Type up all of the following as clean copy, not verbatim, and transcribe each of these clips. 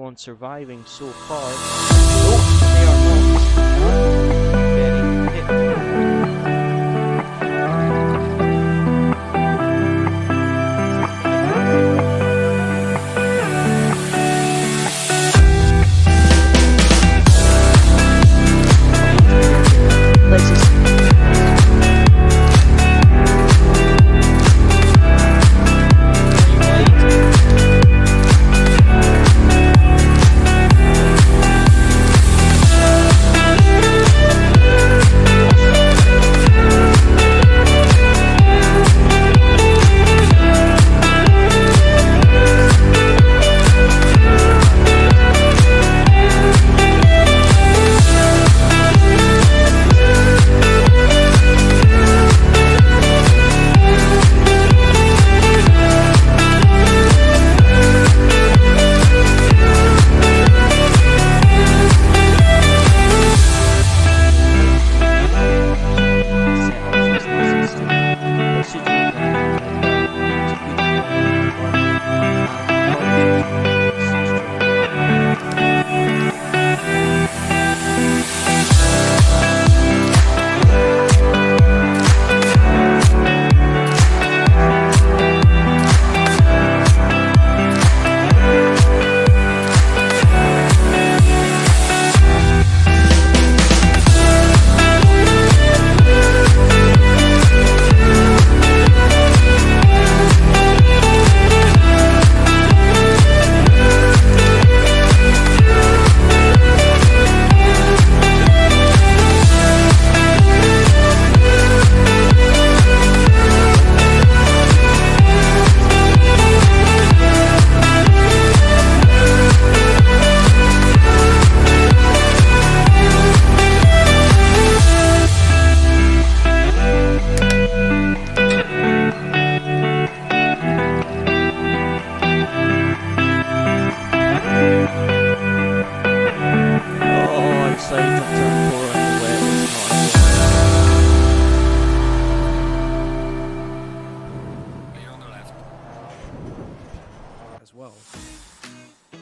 anyone surviving so far. Oh, they are not. Getting hit.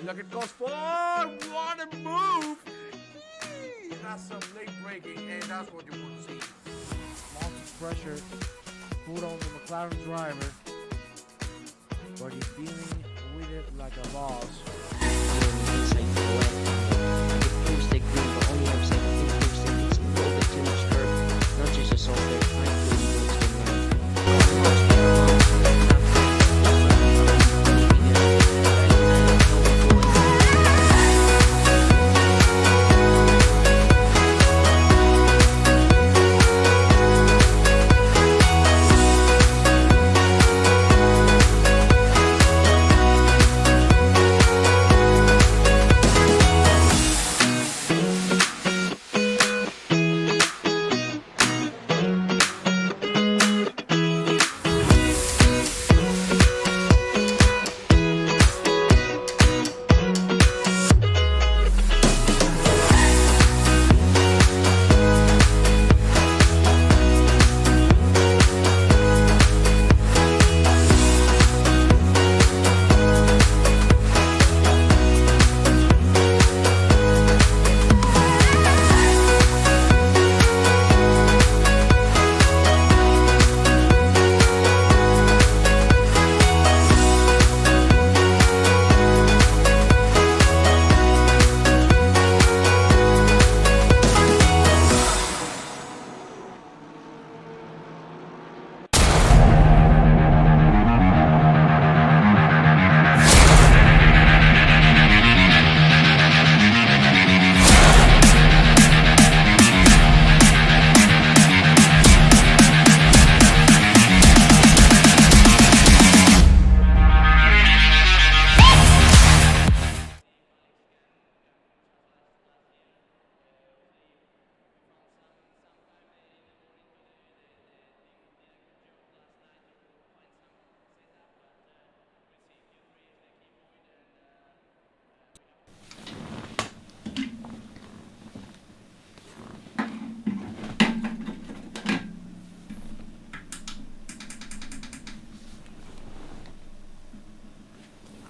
Look at goes forward. What a move! That's some late braking, and that's what you want to see. Lots of pressure put on the McLaren driver, but he's dealing with it like a boss.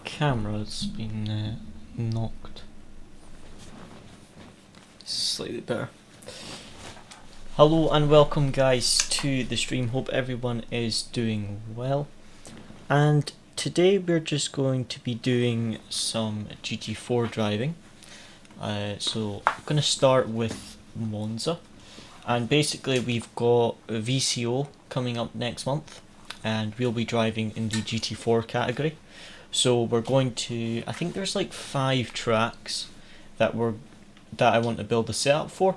Camera's been knocked. Slightly better. Hello and welcome guys to the stream. Hope everyone is doing well. And today we're just going to be doing some GT4 driving. So I'm going to start with Monza. And basically we've got a VCO coming up next month. And we'll be driving in the GT4 category. So we're going to, I think there's like 5 tracks that I want to build a setup for.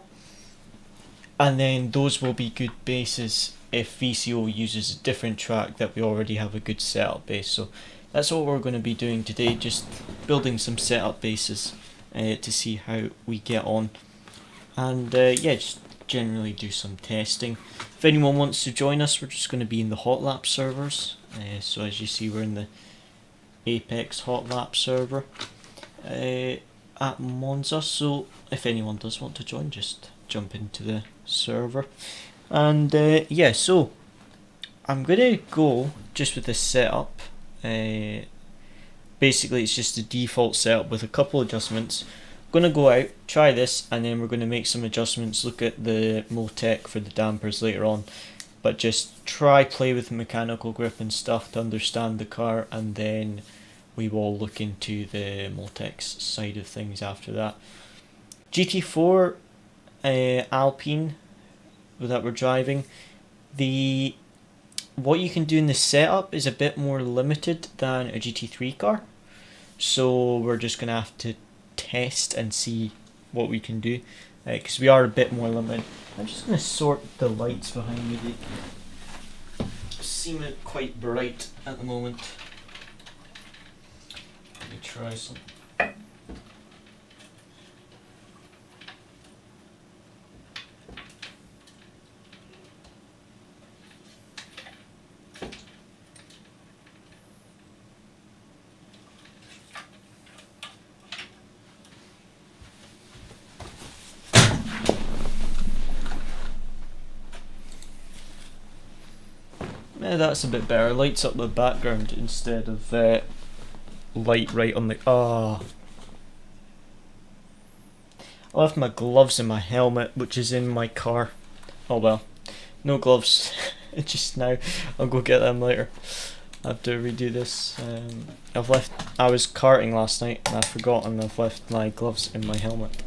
And then those will be good bases if VCO uses a different track that we already have a good setup base. So that's what we're going to be doing today, just building some setup bases to see how we get on. And yeah, just generally do some testing. If anyone wants to join us, we're just going to be in the hot lap servers. So as you see, we're in the Apex hot lap server at Monza. So if anyone does want to join, just jump into the server. And yeah, so I'm gonna go just with this setup. Basically it's just the default setup with a couple adjustments. I'm gonna go out, try this, and then we're gonna make some adjustments, look at the Motec for the dampers later on, but just play with the mechanical grip and stuff to understand the car, and then we will look into the Motec's side of things after that. GT4 Alpine that we're driving, what you can do in the setup is a bit more limited than a GT3 car, so we're just gonna have to test and see what we can do, because we are a bit more limited. I'm just gonna sort the lights behind me. They seem quite bright at the moment. Let me try some. Yeah, that's a bit better. Lights up the background instead of light right on the... I left my gloves in my helmet, which is in my car. Oh well, no gloves just now. I'll go get them later. I have to redo this. I was karting last night and I've forgotten I've left my gloves in my helmet.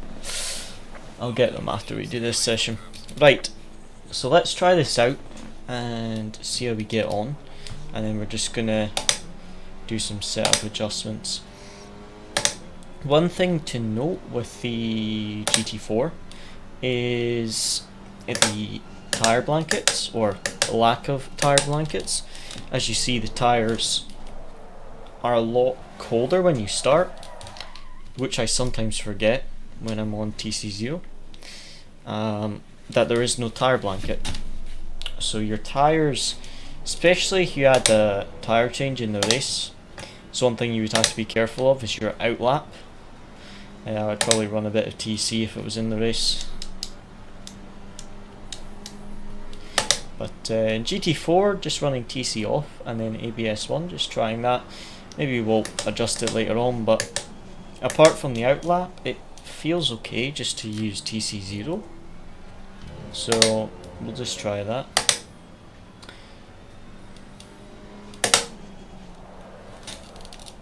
I'll get them after we do this session. Right, so let's try this out and see how we get on, and then we're just gonna do some setup adjustments. One thing to note with the GT4 is the tire blankets, or lack of tire blankets. As you see, the tires are a lot colder when you start, which I sometimes forget when I'm on TC0, that there is no tire blanket. So your tires, especially if you had a tire change in the race, so one thing you would have to be careful of is your outlap. I would probably run a bit of TC if it was in the race. But in GT4, just running TC off, and then ABS1, just trying that. Maybe we'll adjust it later on, but apart from the outlap, it feels okay just to use TC0. So we'll just try that.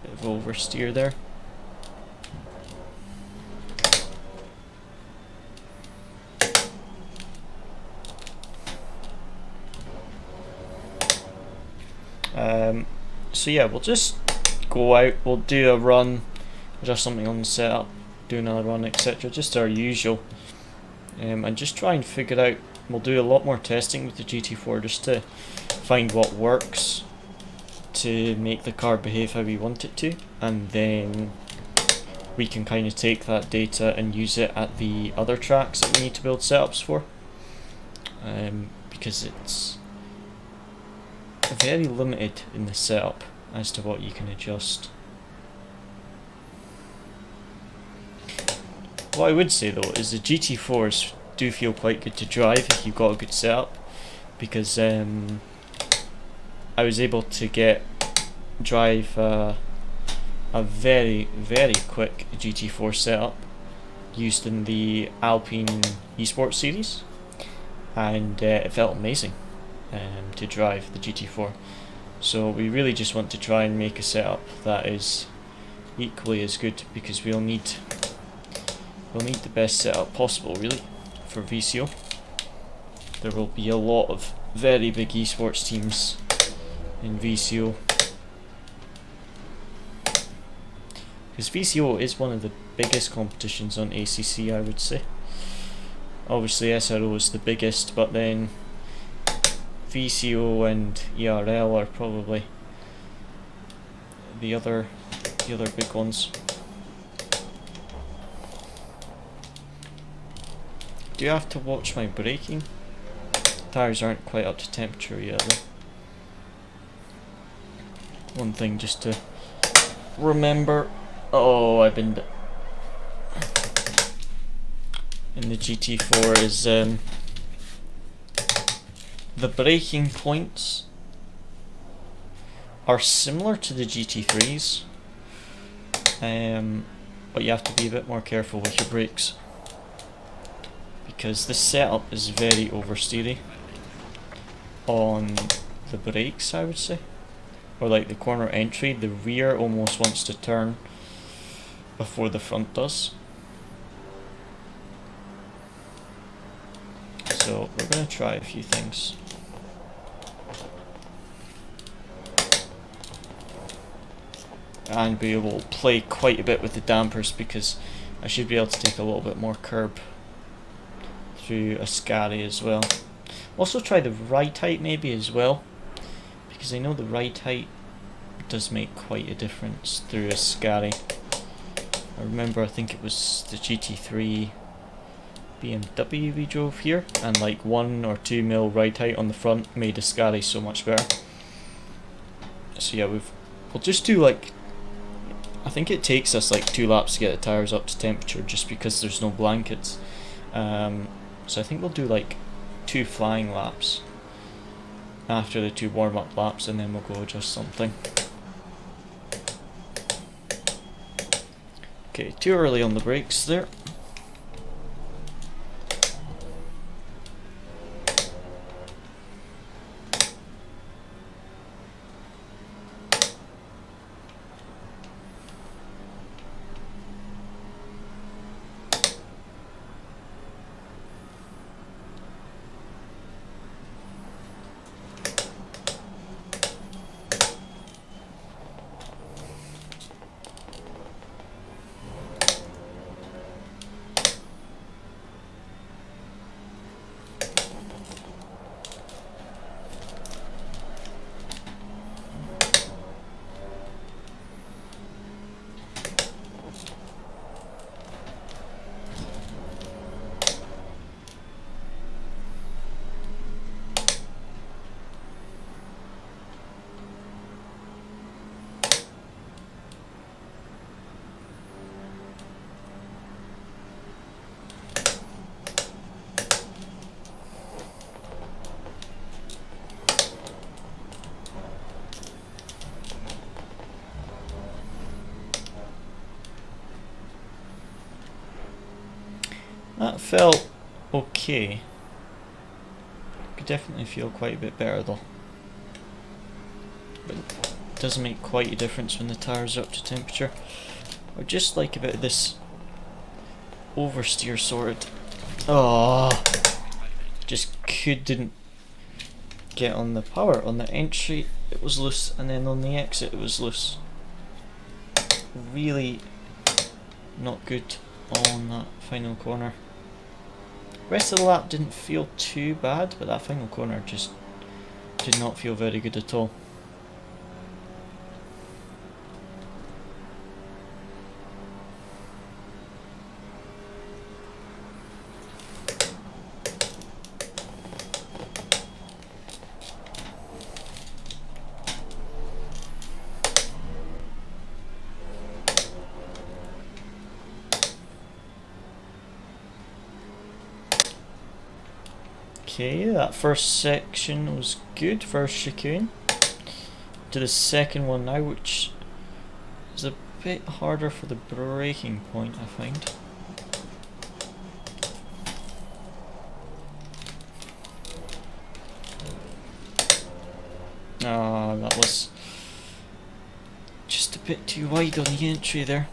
Bit of oversteer there. So yeah, we'll just go out, we'll do a run, adjust something on the setup, do another run, etc. Just our usual. And just try and figure out, we'll do a lot more testing with the GT4 just to find what works to make the car behave how we want it to, and then we can kind of take that data and use it at the other tracks that we need to build setups for, because it's very limited in the setup as to what you can adjust. What I would say though is the GT4s do feel quite good to drive if you've got a good setup, because I was able to drive a very quick GT4 setup used in the Alpine esports series, and it felt amazing to drive the GT4. So we really just want to try and make a setup that is equally as good, because we'll need the best setup possible really for VCO. There will be a lot of very big esports teams in VCO, because VCO is one of the biggest competitions on ACC, I would say. Obviously SRO is the biggest, but then VCO and ERL are probably the other big ones. Do you have to watch my braking? Tires aren't quite up to temperature yet though. One thing just to remember. Oh, I've been in the GT4 is the braking points are similar to the GT3s, but you have to be a bit more careful with your brakes, because this setup is very oversteery on the brakes, I would say, or like the corner entry. The rear almost wants to turn before the front does. So we're going to try a few things. And we will play quite a bit with the dampers, because I should be able to take a little bit more curb through a Scari as well. Also try the ride height maybe as well, because I know the ride height does make quite a difference through a Scari. I remember, I think it was the GT3 BMW we drove here, and like 1 or 2 mil ride height on the front made a Scari so much better. So yeah, we'll just do like, I think it takes us like 2 laps to get the tyres up to temperature, just because there's no blankets. So I think we'll do like 2 flying laps after the 2 warm-up laps, and then we'll go adjust something. Okay, too early on the brakes there. That felt okay. Could definitely feel quite a bit better though. But it does make quite a difference when the tyres are up to temperature. I just like a bit of this oversteer sorted. Oh, just couldn't get on the power. On the entry it was loose, and then on the exit it was loose. Really not good on that final corner. Rest of the lap didn't feel too bad, but that final corner just did not feel very good at all. Okay, that first section was good, first chicane. To the second one now, which is a bit harder for the braking point, I find. Ah, that was just a bit too wide on the entry there.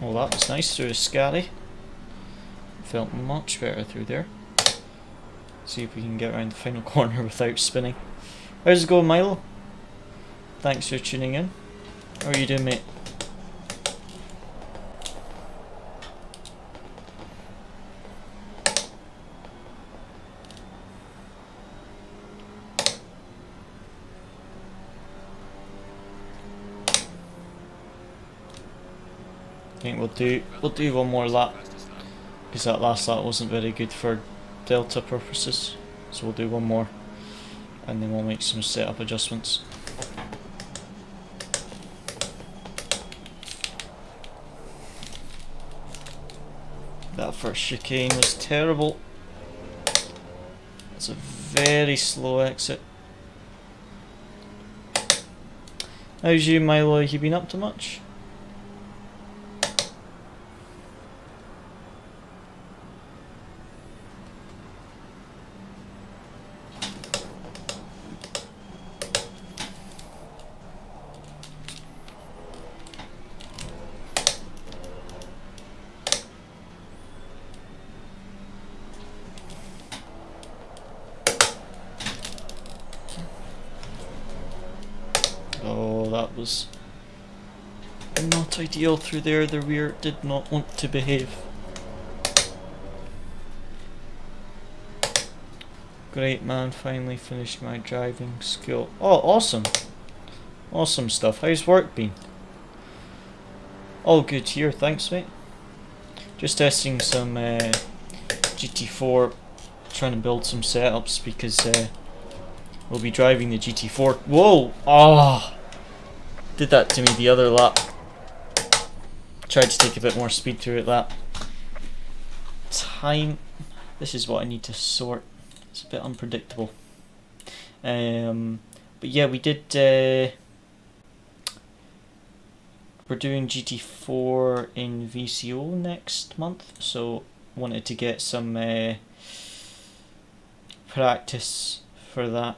Oh, that was nice through a scally. Felt much better through there. See if we can get around the final corner without spinning. How's it going, Milo? Thanks for tuning in. How are you doing, mate? I think we'll do one more lap, because that last lap wasn't very good for delta purposes. So we'll do one more, and then we'll make some setup adjustments. That first chicane was terrible. It's a very slow exit. How's you, Milo? Have you been up to much? Oh, that was not ideal through there. The rear did not want to behave. Great, man, finally finished my driving school. Oh, awesome. Awesome stuff. How's work been? All good here, thanks, mate. Just testing some GT4, trying to build some setups because we'll be driving the GT4. Whoa! Ah! Did that to me the other lap. Tried to take a bit more speed through it lap. Time. This is what I need to sort. It's a bit unpredictable. But yeah, we did. We're doing GT4 in VCO next month, so wanted to get some practice for that.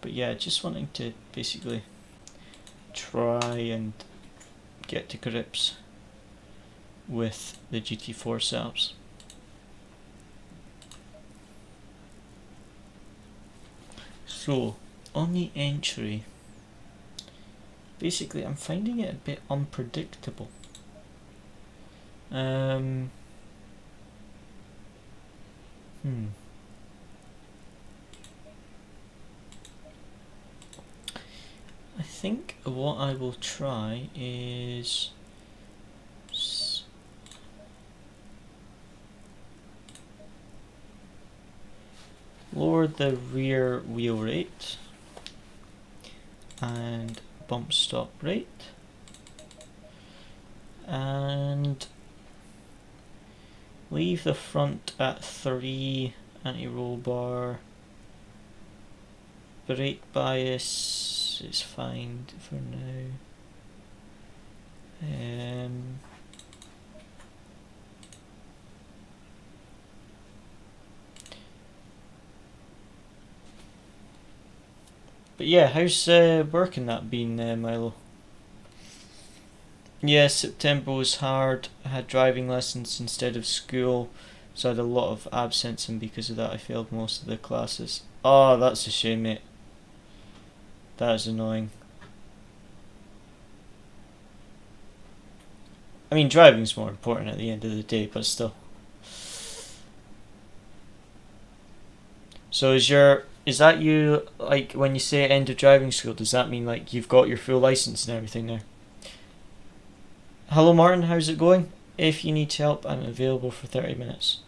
But yeah, just wanting to basically try and get to grips with the GT4 setups. So, on the entry, basically I'm finding it a bit unpredictable. I think what I will try is lower the rear wheel rate and bump stop rate, and leave the front at 3, anti-roll bar, brake bias is fine for now. But yeah, how's working that been, Milo? Yeah, September was hard. I had driving lessons instead of school, so I had a lot of absence, and because of that I failed most of the classes. Oh, that's a shame, mate. That is annoying. I mean, driving's more important at the end of the day, but still. So is that you, like, when you say end of driving school, does that mean like you've got your full license and everything now? Hello Martin, how's it going? If you need help, I'm available for 30 minutes.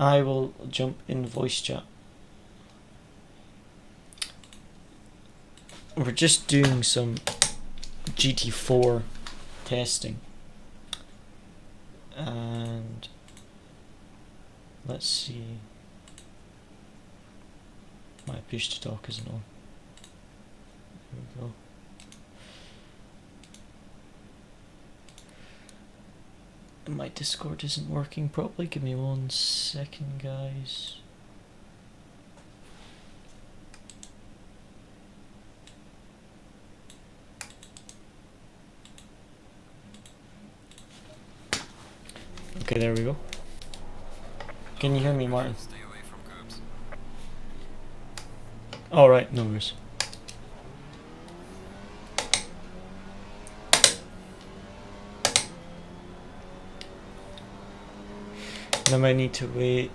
I will jump in voice chat. We're just doing some GT4 testing. And let's see. My push to talk isn't on. There we go. My Discord isn't working properly. Give me 1 second, guys. Okay, there we go. Can you hear me, Martin? Stay away from curbs. Alright, no worries. I might need to wait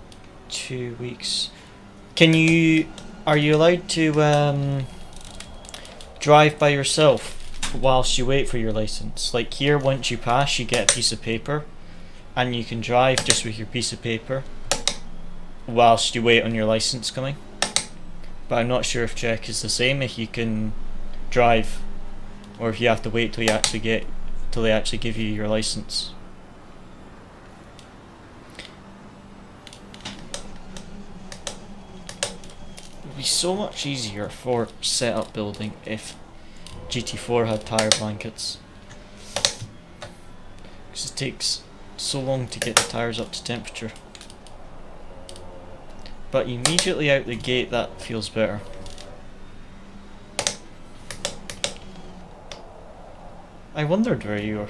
2 weeks. Are you allowed to drive by yourself whilst you wait for your license? Like here, once you pass, you get a piece of paper, and you can drive just with your piece of paper whilst you wait on your license coming. But I'm not sure if Czech is the same, if you can drive, or if you have to wait till they actually give you your license. It would be so much easier for setup building if GT4 had tyre blankets, because it takes so long to get the tyres up to temperature. But immediately out the gate that feels better. I wondered where you were.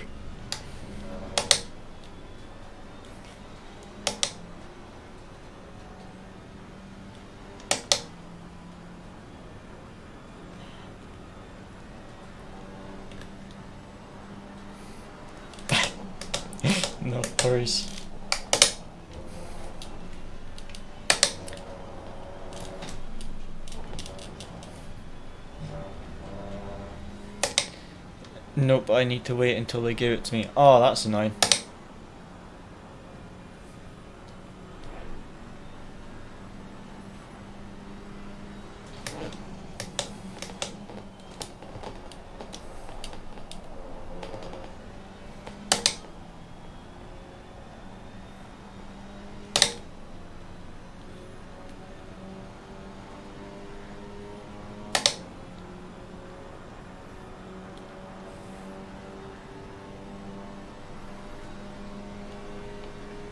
No worries. Nope, I need to wait until they give it to me. Oh, that's annoying.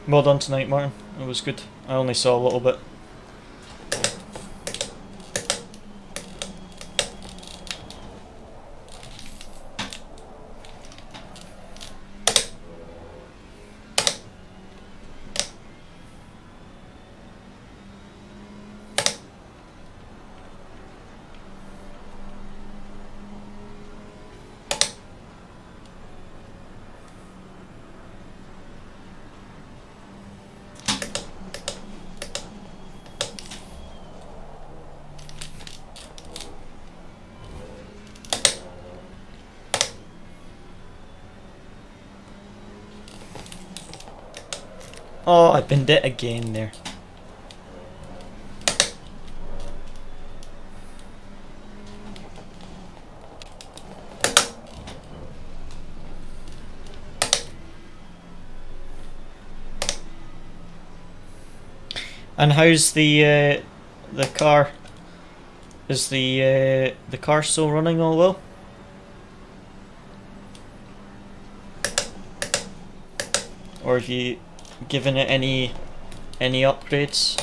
Well done tonight, Martin. It was good. I only saw a little bit. Oh, I binned it again there. And how's the car? Is the car still running all well? Or have you given it any upgrades?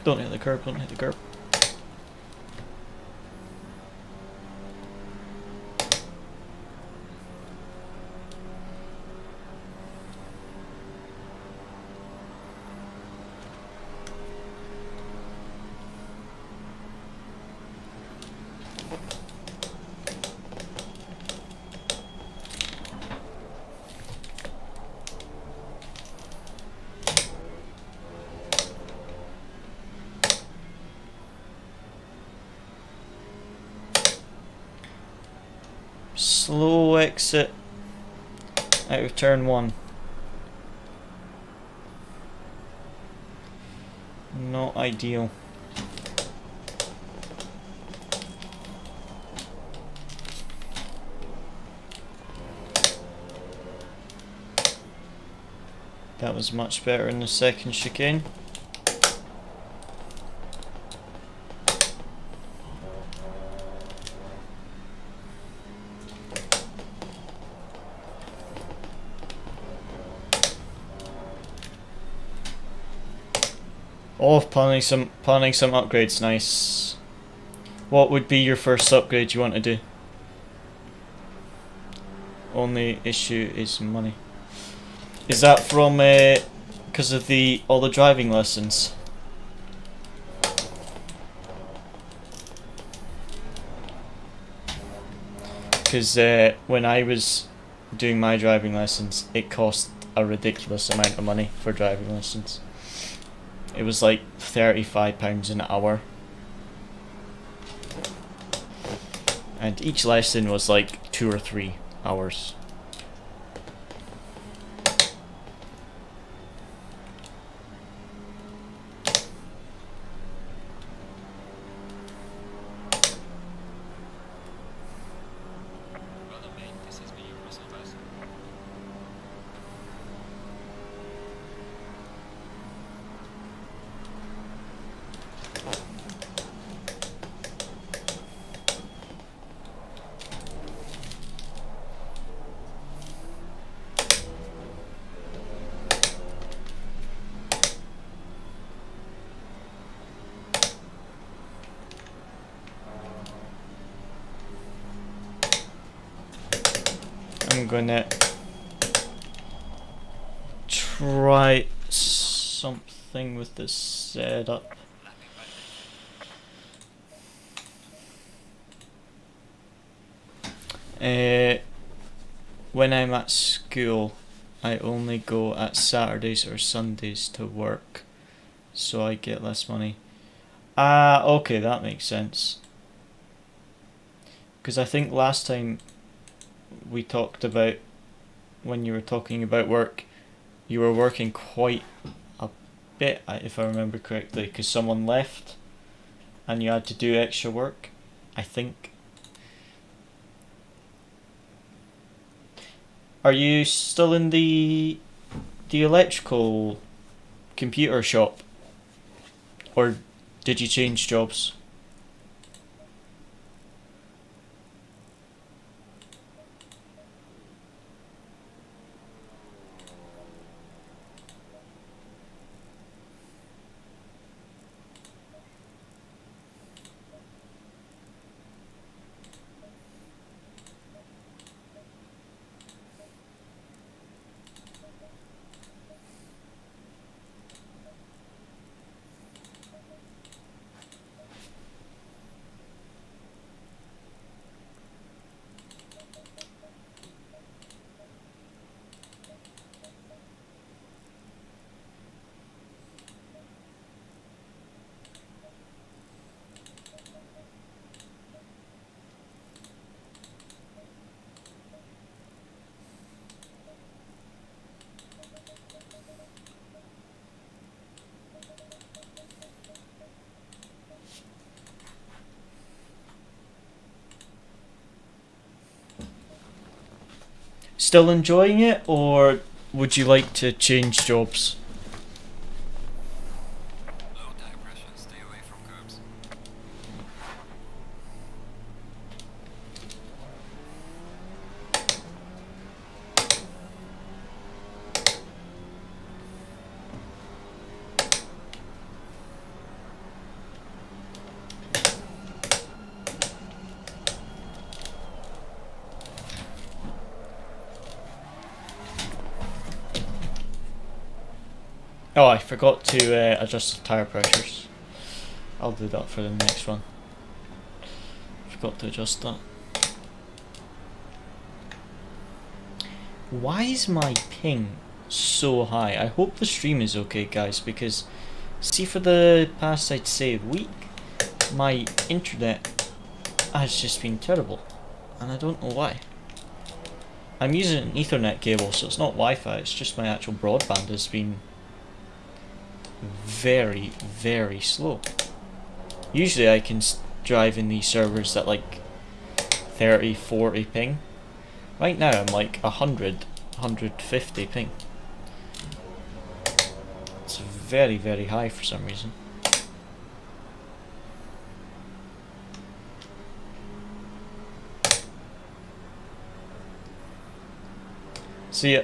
Don't hit the curb, don't hit the curb. Slow exit out of turn 1. Not ideal. That was much better in the second chicane. Oh, planning some upgrades, nice. What would be your first upgrade you want to do? Only issue is money. Is that from because of all the driving lessons? Because when I was doing my driving lessons, it cost a ridiculous amount of money for driving lessons. It was like £35 an hour. And each lesson was like 2 or 3 hours. I'm gonna try something with this setup. When I'm at school, I only go at Saturdays or Sundays to work, so I get less money. Ah, okay, that makes sense. Because I think last time we talked about, when you were talking about work, you were working quite a bit, if I remember correctly, because someone left and you had to do extra work, I think. Are you still in the electrical computer shop, or did you change jobs? Still enjoying it, or would you like to change jobs? Low tire pressure, stay away from curbs. Oh, I forgot to adjust the tyre pressures. I'll do that for the next one. Forgot to adjust that. Why is my ping so high? I hope the stream is okay, guys, because see, for the past, I'd say, week, my internet has just been terrible, and I don't know why. I'm using an Ethernet cable, so it's not Wi-Fi, it's just my actual broadband has been very, very slow. Usually I can drive in these servers at like 30, 40 ping. Right now I'm like 100, 150 ping. It's very, very high for some reason. See ya.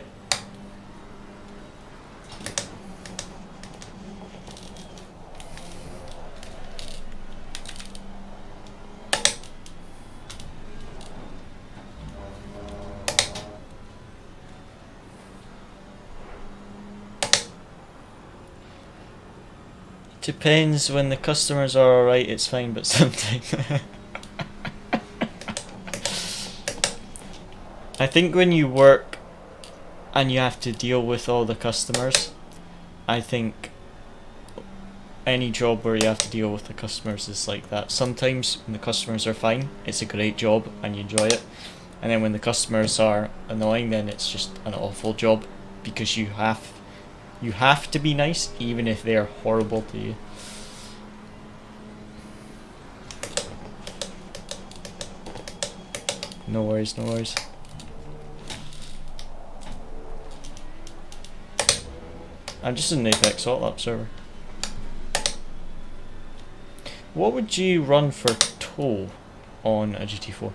Depends. When the customers are alright, it's fine, but sometimes I think when you work and you have to deal with all the customers, I think any job where you have to deal with the customers is like that. Sometimes when the customers are fine, it's a great job and you enjoy it, and then when the customers are annoying, then it's just an awful job, because you have to be nice even if they're horrible to you. No worries, no worries. I'm just in an Apex Hot Lap server. What would you run for tow on a GT4?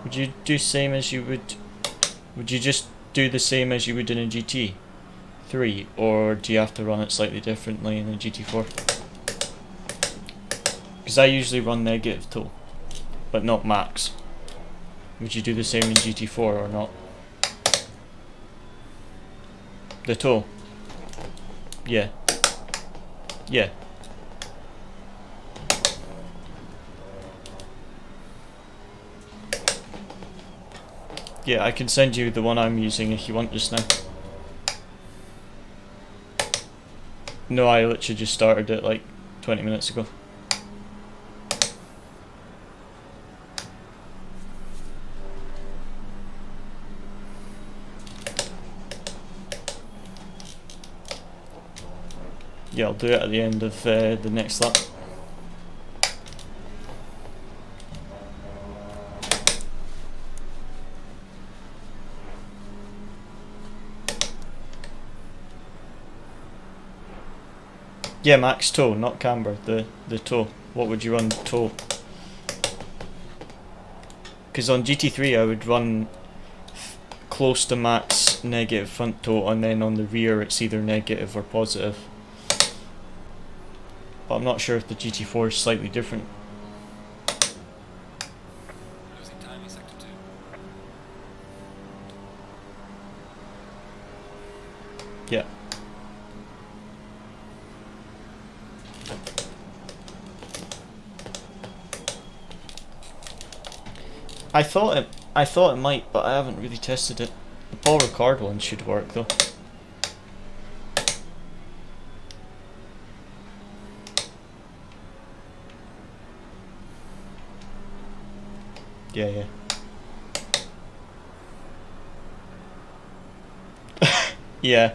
Would you do same as you would you just do the same as you would in a GT3, or do you have to run it slightly differently in a GT4? Because I usually run negative tow, but not max. Would you do the same in GT4 or not? The tow. Yeah. Yeah. Yeah, I can send you the one I'm using if you want just now. No, I literally just started it like 20 minutes ago. Yeah, I'll do it at the end of the next lap. Yeah, max tow, not camber, the tow. What would you run tow? Because on GT3 I would run close to max negative front tow, and then on the rear it's either negative or positive. But I'm not sure if the GT4 is slightly different. Losing time in sector 2. Yeah. I thought it might, but I haven't really tested it. The Paul Ricard one should work though. Yeah, yeah. Yeah.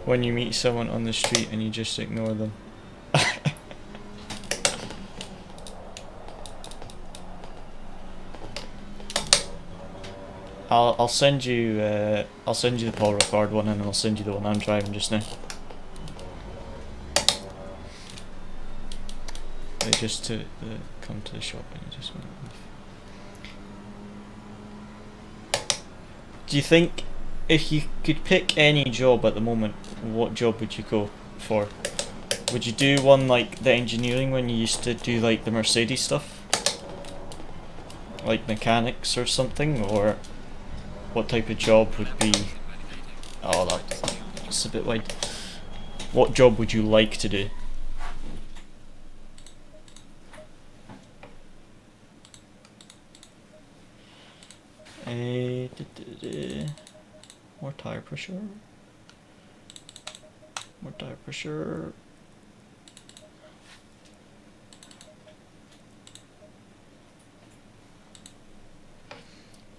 When you meet someone on the street and you just ignore them. I'll send you the Paul Ricard one, and I'll send you the one I'm driving just now. They just to come to the shop and you just went off. Do you think if you could pick any job at the moment, what job would you go for? Would you do one like the engineering when you used to do like the Mercedes stuff? like mechanics or something, or what type of job would be? Oh, that's a bit wide. What job would you like to do? More tire pressure. More tire pressure.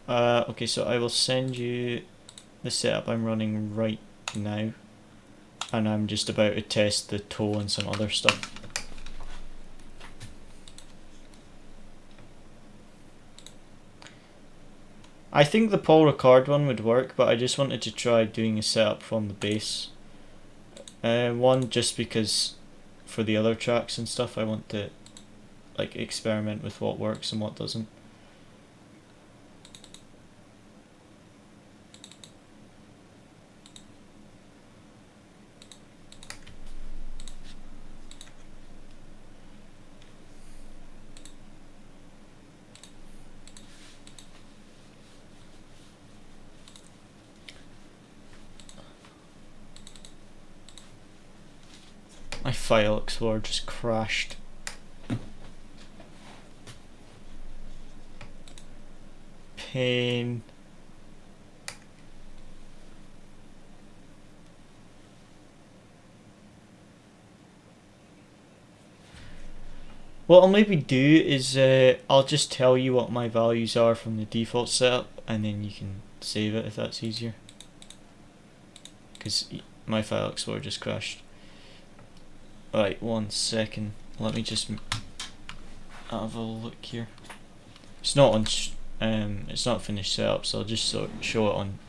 Okay, so I will send you the setup I'm running right now, and I'm just about to test the toe and some other stuff. I think the Paul Ricard one would work, but I just wanted to try doing a setup from the base. One, just because for the other tracks and stuff I want to like experiment with what works and what doesn't. My File Explorer just crashed. Pain. What I'll maybe do is I'll just tell you what my values are from the default setup, and then you can save it if that's easier. Because my File Explorer just crashed. Right, 1 second. Let me just have a look here. It's not on. It's not finished setup, so I'll just show it on.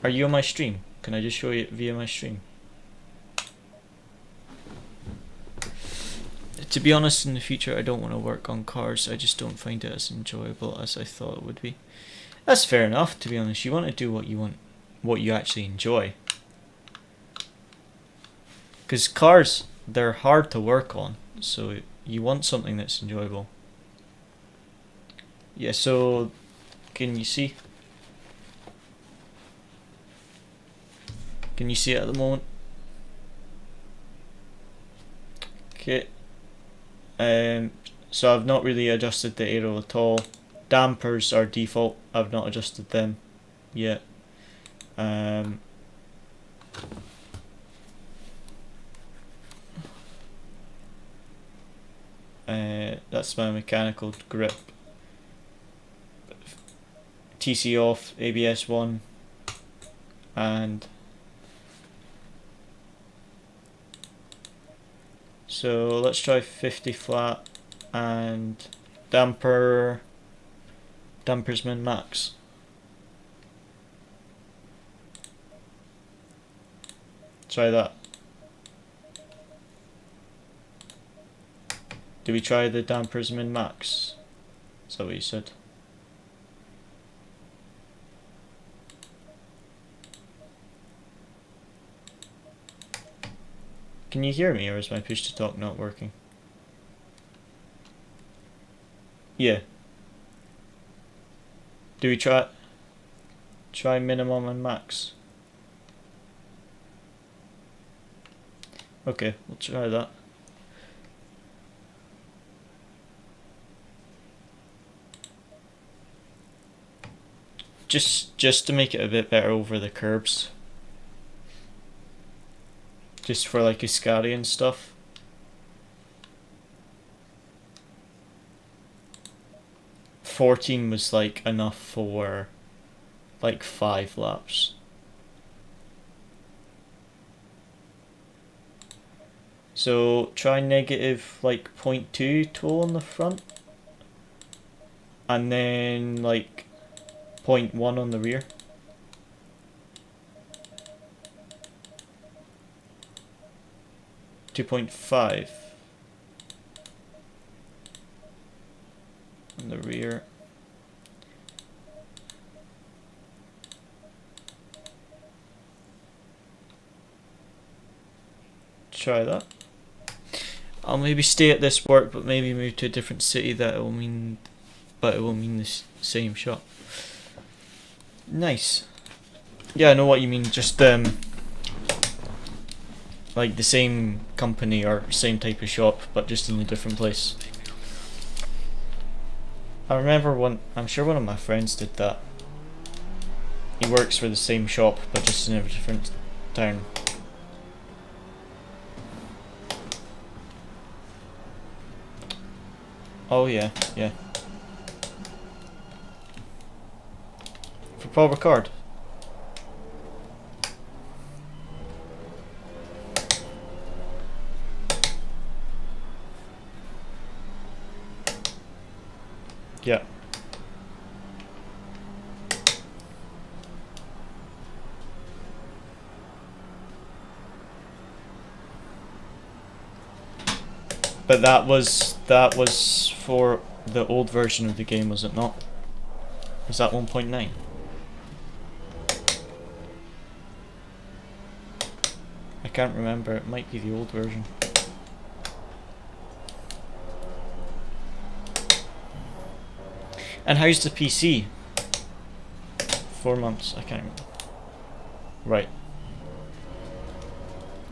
Are you on my stream? Can I just show you it via my stream? To be honest, in the future, I don't want to work on cars. I just don't find it as enjoyable as I thought it would be. That's fair enough. To be honest, you want to do what you want, what you actually enjoy. Because cars, they're hard to work on, so you want something that's enjoyable. Yeah, so can you see? Can you see it at the moment? Okay. So I've not really adjusted the aero at all. Dampers are default. I've not adjusted them yet. That's my mechanical grip. TC off, ABS 1, and so let's try 50 flat and dampers min max. Try that. Do we try the dampers min max? Is that what you said? Can you hear me, or is my push to talk not working? Yeah. Do we try minimum and max? Okay, we'll try that. Just to make it a bit better over the curbs. Just for like Iscari and stuff. $14 was like enough for like 5 laps. So try negative like 0.2 toe on the front, and then like 0.1 on the rear. .5 on the rear. Try that. I'll maybe stay at this work, but maybe move to a different city. That will mean, but it will mean the same shop. Nice. Yeah, I know what you mean. Just like the same company or same type of shop, but just in a different place. I remember I'm sure one of my friends did that. He works for the same shop, but just in a different town. Oh yeah, yeah. For Paul Ricard. Yeah. But that was for the old version of the game, was it not? Was that 1.9? I can't remember. It might be the old version. And how's the PC? 4 months. I can't remember. Right.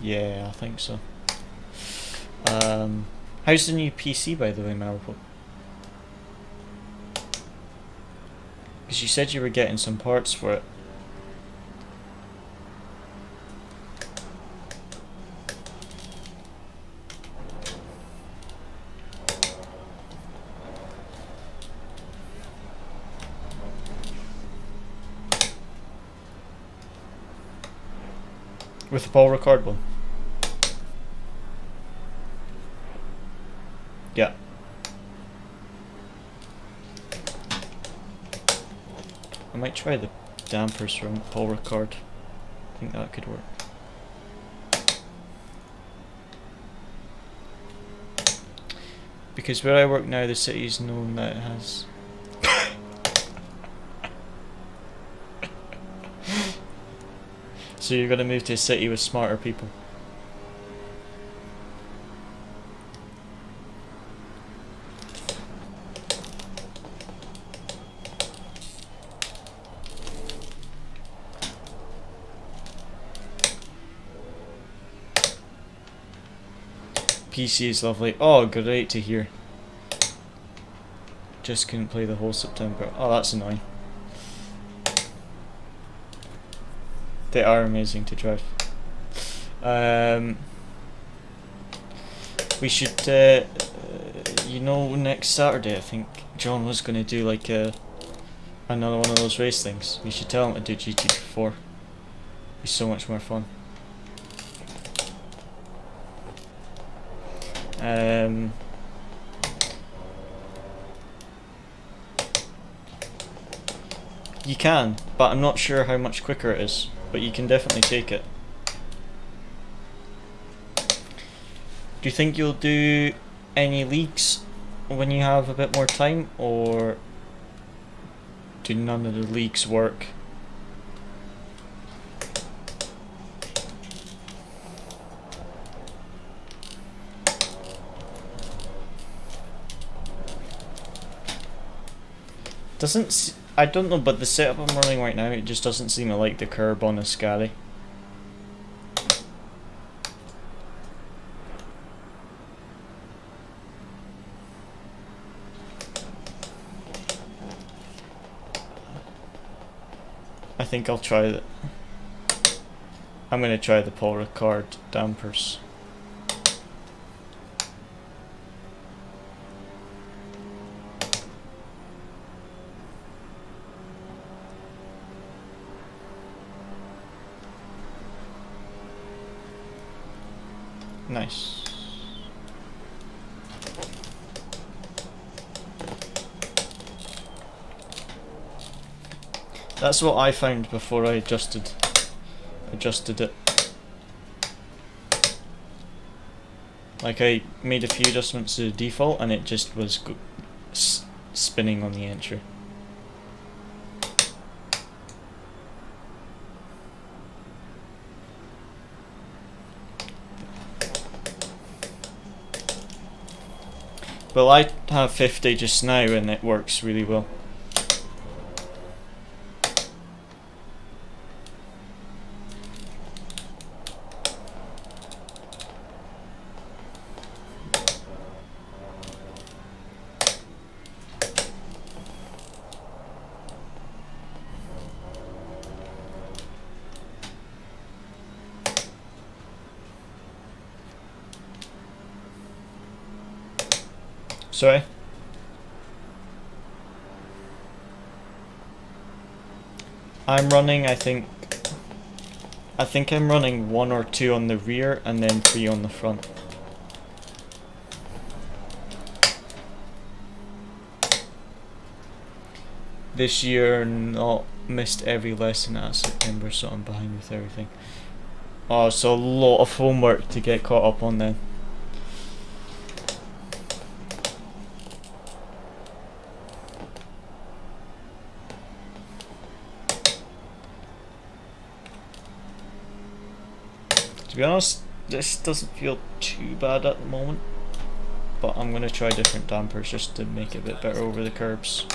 Yeah, I think so. How's the new PC, by the way, Maripol? Because you said you were getting some parts for it. With the Paul Ricard one? Yeah. I might try the dampers from Paul Ricard. I think that could work. Because where I work now, the city's known that it has... So you're gonna move to a city with smarter people. PC is lovely. Oh, great to hear. Just couldn't play the whole September. Oh, that's annoying. They are amazing to drive. We should, you know, next Saturday I think John was going to do like another one of those race things. We should tell him to do GT4. It's so much more fun. You can, but I'm not sure how much quicker it is. But you can definitely take it. Do you think you'll do any leagues when you have a bit more time, or do none of the leagues work? I don't know, but the setup I'm running right now, it just doesn't seem to like the curb on a Scally. I think I'll try that. I'm gonna try the Paul Ricard dampers. Nice. That's what I found before I adjusted it. Like I made a few adjustments to the default and it just was spinning on the entry. Well, I have 50 just now and it works really well. Sorry? I'm running, I think I'm running 1 or 2 on the rear and then 3 on the front. This year not missed every lesson at September, so I'm behind with everything. Oh, so a lot of homework to get caught up on then. To be honest, this doesn't feel too bad at the moment, but I'm going to try different dampers just to make it a bit better over the curbs.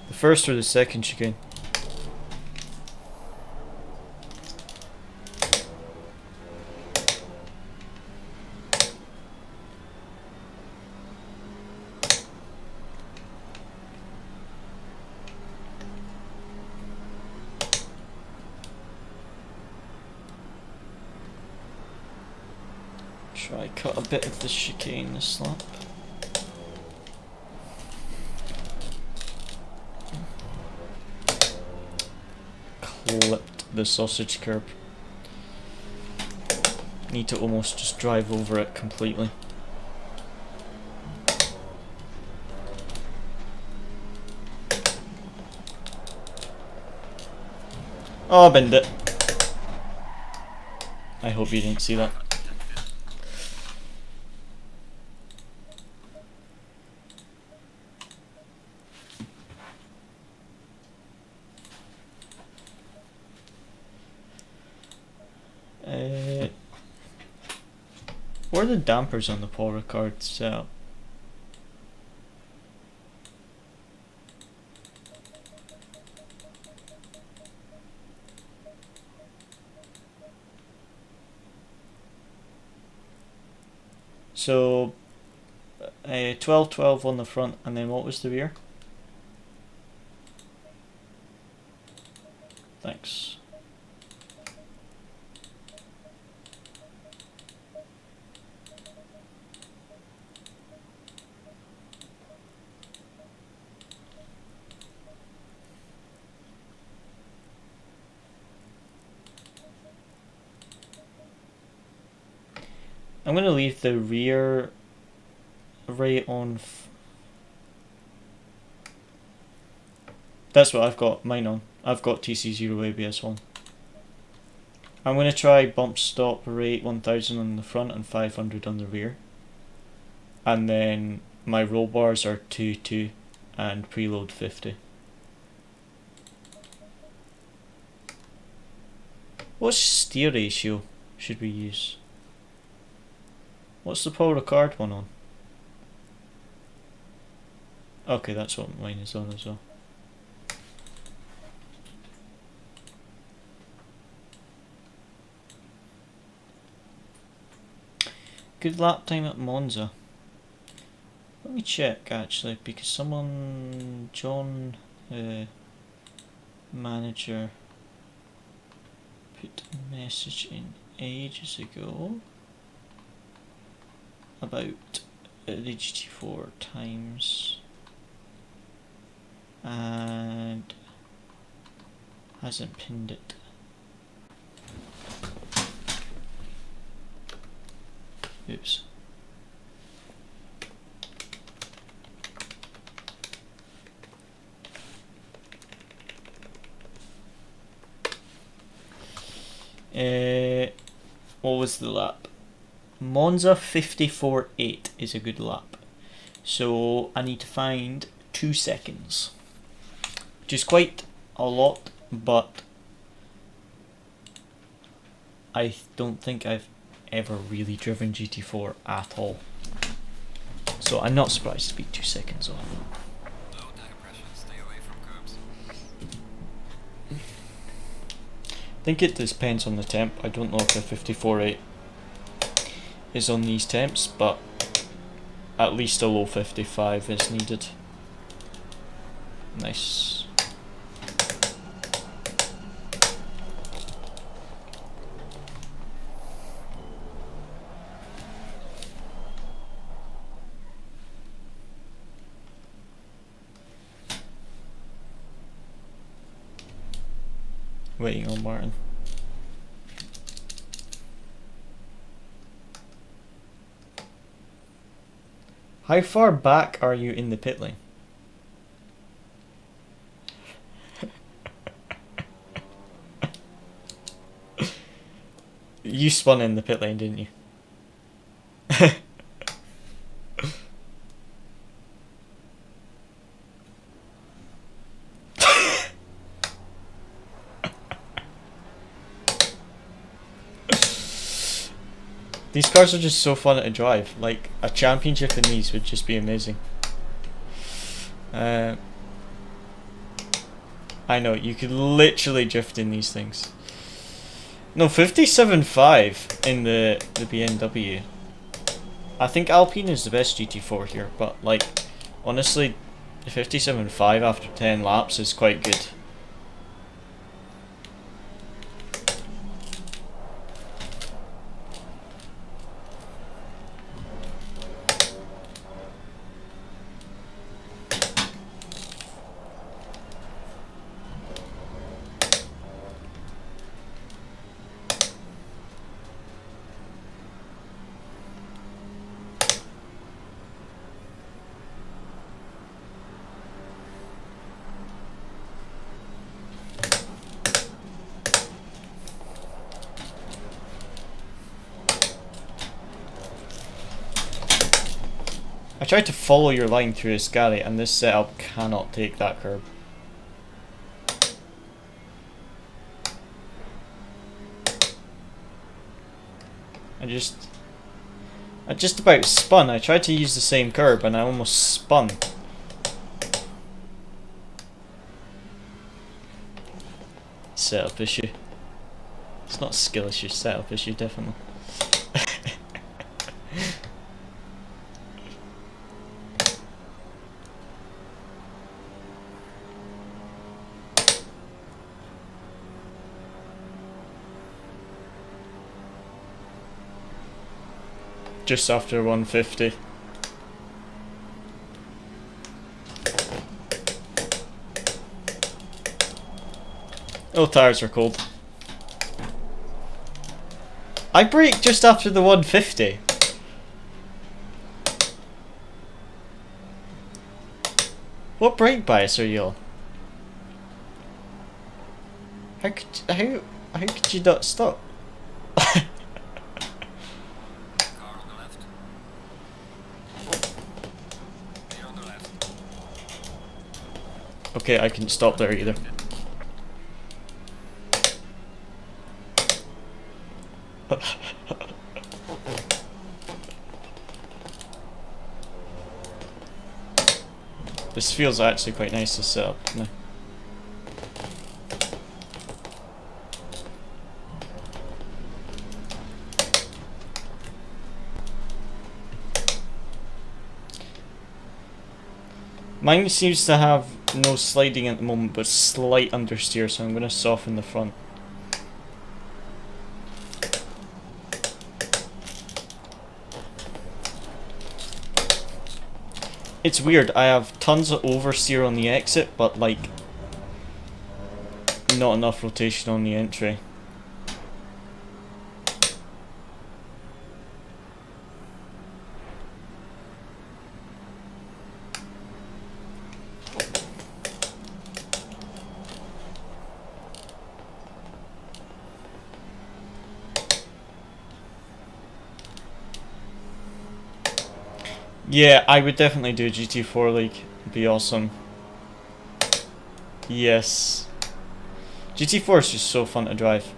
The first or the second chicane? Try cut a bit of the chicane this lap. Clipped the sausage curb. Need to almost just drive over it completely. Oh, I binned it. I hope you didn't see that. Where are the dampers on the Paul Ricard setup? So 12-12 on the front, and then what was the rear? Thanks. I'm going to leave the rear right on. That's what I've got mine on. I've got TC0 ABS on. I'm going to try bump stop rate 1000 on the front and 500 on the rear. And then my roll bars are 2.2 and preload 50. What steer ratio should we use? What's the Paul Ricard one on? Okay, that's what mine is on as well. Good lap time at Monza. Let me check actually, because someone, John, manager, put a message in ages ago about the GT4 times and hasn't pinned it. Oops. What was the lap? Monza 54.8 is a good lap. So I need to find 2 seconds. which is quite a lot, but I don't think I've ever really driven GT4 at all. So I'm not surprised to be 2 seconds off. Low tire pressure, stay away from curbs. I think it depends on the temp. I don't know if the 54.8 is on these temps, but at least a low 55 is needed. Nice. Waiting on Martin. How far back are you in the pit lane? You spun in the pit lane, didn't you? These cars are just so fun to drive. Like, a championship in these would just be amazing. I know, you could literally drift in these things. No, 57.5 in the BMW. I think Alpine is the best GT4 here, but like, honestly, 57.5 after 10 laps is quite good. I tried to follow your line through Ascari, and this setup cannot take that curb. I just about spun. I tried to use the same curb and I almost spun. Setup issue. It's not a skill issue, setup issue definitely. Just after 150. Oh, tires are cold. I braked just after the 150. What brake bias are you on? How could you not stop? Car on the left. Clear on the left. Okay, I couldn't stop there either. This feels actually quite nice to set up now. Mine seems to have no sliding at the moment, but slight understeer, so I'm going to soften the front. It's weird, I have tons of oversteer on the exit, but like, not enough rotation on the entry. Yeah, I would definitely do a GT4 League. It'd be awesome. Yes. GT4 is just so fun to drive.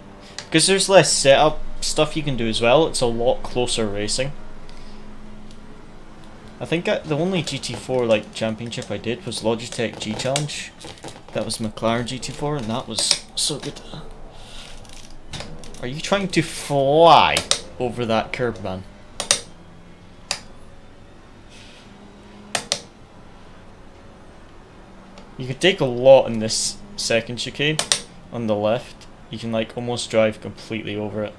Because there's less setup stuff you can do as well, it's a lot closer racing. I think the only GT4 like championship I did was Logitech G Challenge. That was McLaren GT4 and that was so good. Are you trying to fly over that curb, man? You can take a lot in this second chicane on the left. You can like almost drive completely over it.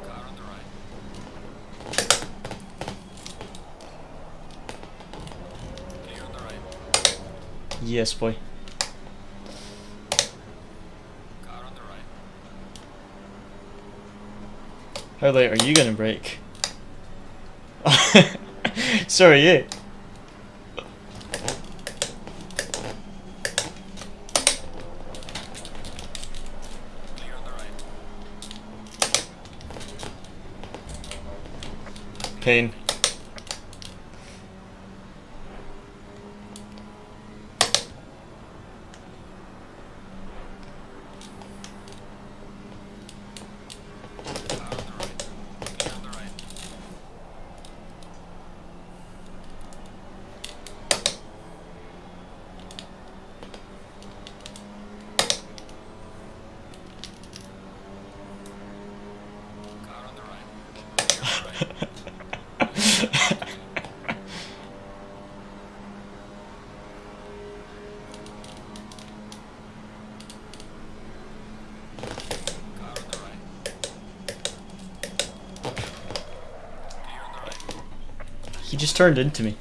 Car on the right. Clear on the right. Yes, boy. Car on the right. How late are you gonna brake? Sorry, yeah. Clear on the right. Pain. Car on the right. Clear on the right. Car on the right. Clear on the right. Car on the right. Clear on the right. He just turned into me.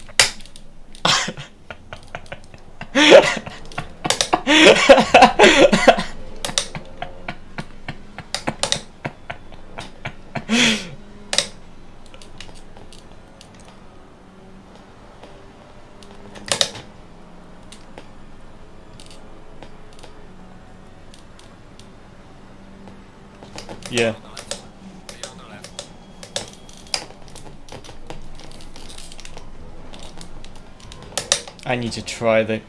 Yeah. On the left. Clear on the left. I need to try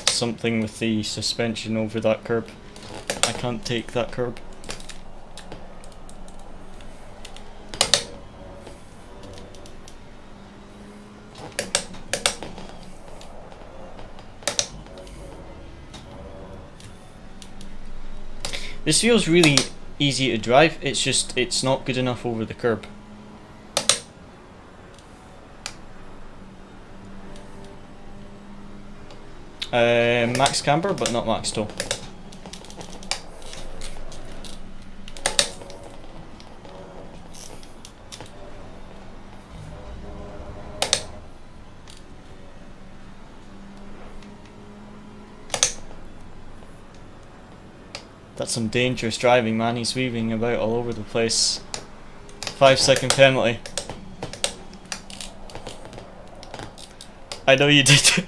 something with the suspension over that curb. I can't take that curb. This feels really easy to drive, it's just it's not good enough over the curb. Max camber, but not max tow. That's some dangerous driving, man. He's weaving about all over the place. 5-second penalty. I know you did.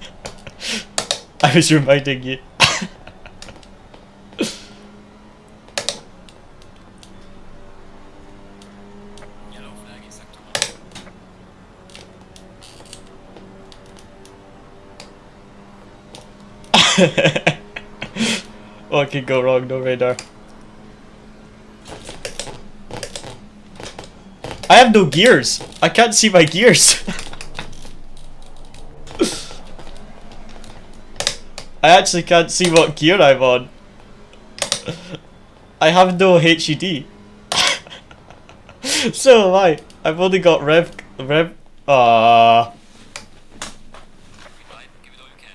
I was reminding you. Yellow flag in sector 1. What could go wrong? No radar. I have no gears. I can't see my gears. I actually can't see what gear I'm on. I have no HUD. So am I. I've only got rev. Ah. Right, give it all you can.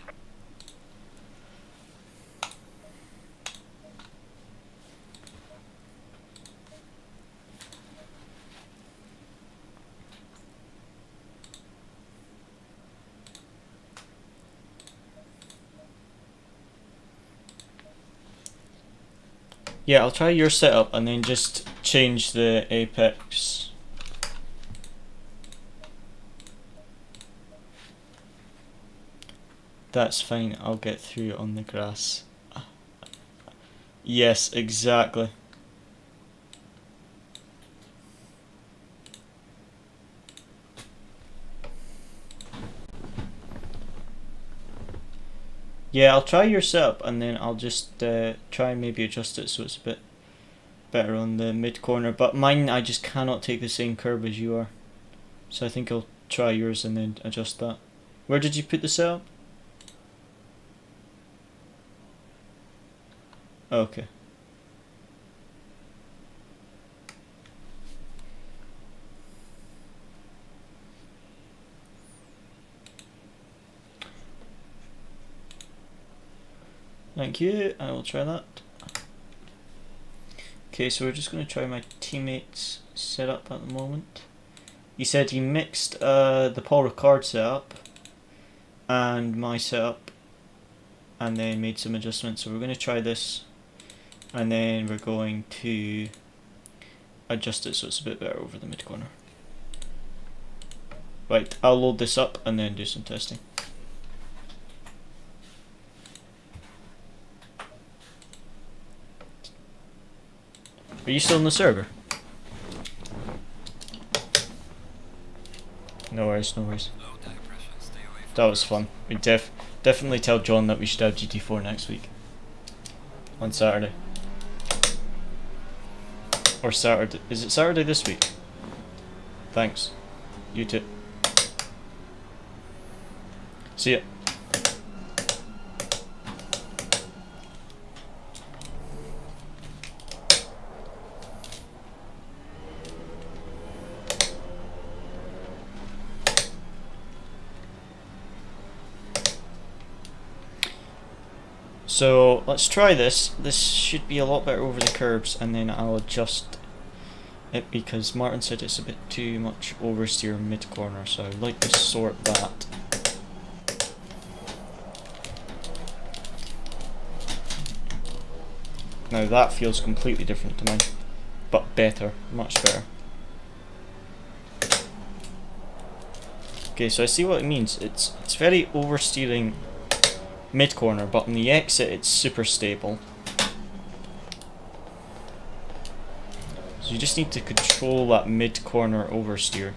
Yeah, I'll try your setup and then just change the apex. That's fine, I'll get through on the grass. Yes, exactly. Yeah, I'll try your setup and then I'll just try and maybe adjust it so it's a bit better on the mid corner. But mine, I just cannot take the same curve as you are. So I think I'll try yours and then adjust that. Where did you put the setup? Okay. Thank you, I will try that. Okay, so we're just going to try my teammate's setup at the moment. He said he mixed the Paul Ricard setup and my setup and then made some adjustments. So we're going to try this and then we're going to adjust it so it's a bit better over the mid corner. Right, I'll load this up and then do some testing. Are you still in the server? No worries, no worries. That was fun. We definitely tell John that we should have GT4 next week. On Saturday. Or Saturday. Is it Saturday this week? Thanks. You too. See ya. So let's try this. This should be a lot better over the curbs and then I'll adjust it because Martin said it's a bit too much oversteer mid corner, so I'd like to sort that. Now that feels completely different to mine, but better, much better. Okay, so I see what it means. It's very oversteering mid corner, but on the exit it's super stable. So you just need to control that mid corner oversteer.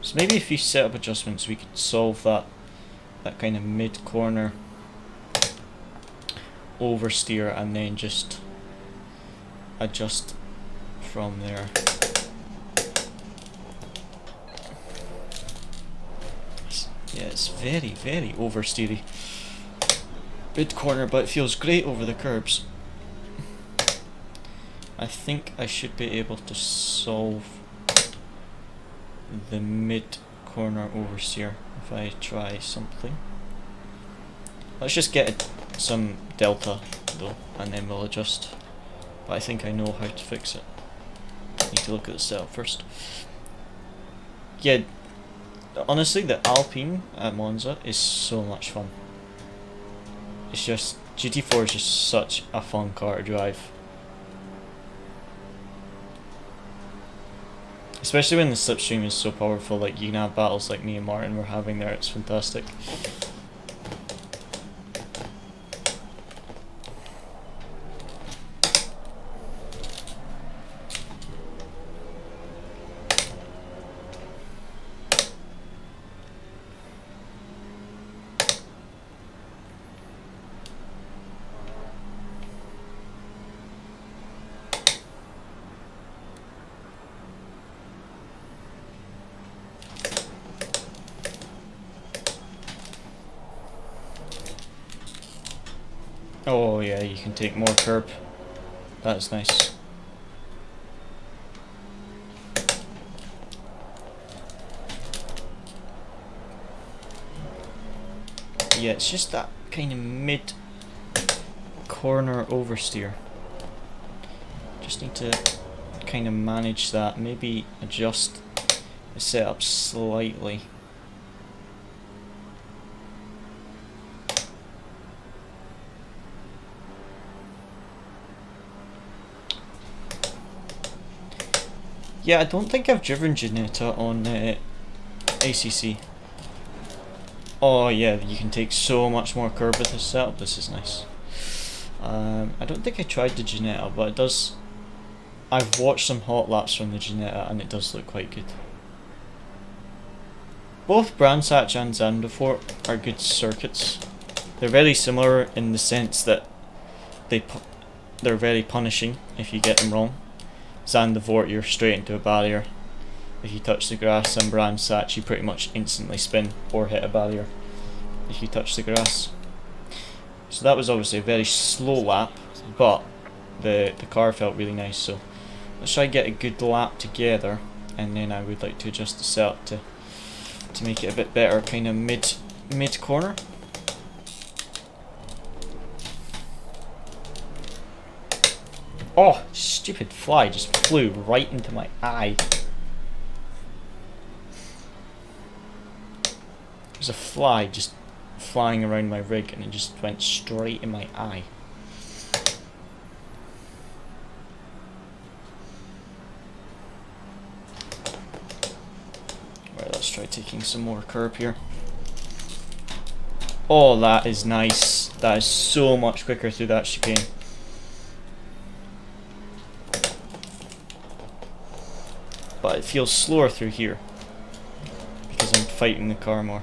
So maybe if you set up adjustments we could solve that kind of mid corner oversteer and then just adjust from there. Yeah, it's very, very oversteery mid corner, but it feels great over the curbs. I think I should be able to solve the mid corner oversteer if I try something. Let's just get some delta though and then we'll adjust, but I think I know how to fix it. Need to look at the setup first. Yeah, honestly the Alpine at Monza is so much fun. It's just, GT4 is just such a fun car to drive. Especially when the slipstream is so powerful, like you can have battles like me and Martin were having there, it's fantastic. Oh yeah, you can take more curb. That is nice. Yeah, it's just that kind of mid corner oversteer. Just need to kind of manage that, maybe adjust the setup slightly. Yeah, I don't think I've driven Janetta on ACC. Oh yeah, you can take so much more curb with this setup. This is nice. I don't think I tried the Ginetta, but it does. I've watched some hot laps from the Ginetta and it does look quite good. Both Brandsatch and Zandvoort are good circuits. They're very similar in the sense that they're very punishing if you get them wrong. Zandvoort, you're straight into a barrier. If you touch the grass, and Brandsatch, you pretty much instantly spin or hit a barrier if you touch the grass. So that was obviously a very slow lap, but the car felt really nice. So let's try and get a good lap together, and then I would like to adjust the setup to make it a bit better, kind of mid corner. Oh, stupid fly just flew right into my eye. There's a fly just flying around my rig and it just went straight in my eye. Right, let's try taking some more curb here. Oh, that is nice. That is so much quicker through that chicane. But it feels slower through here because I'm fighting the car more.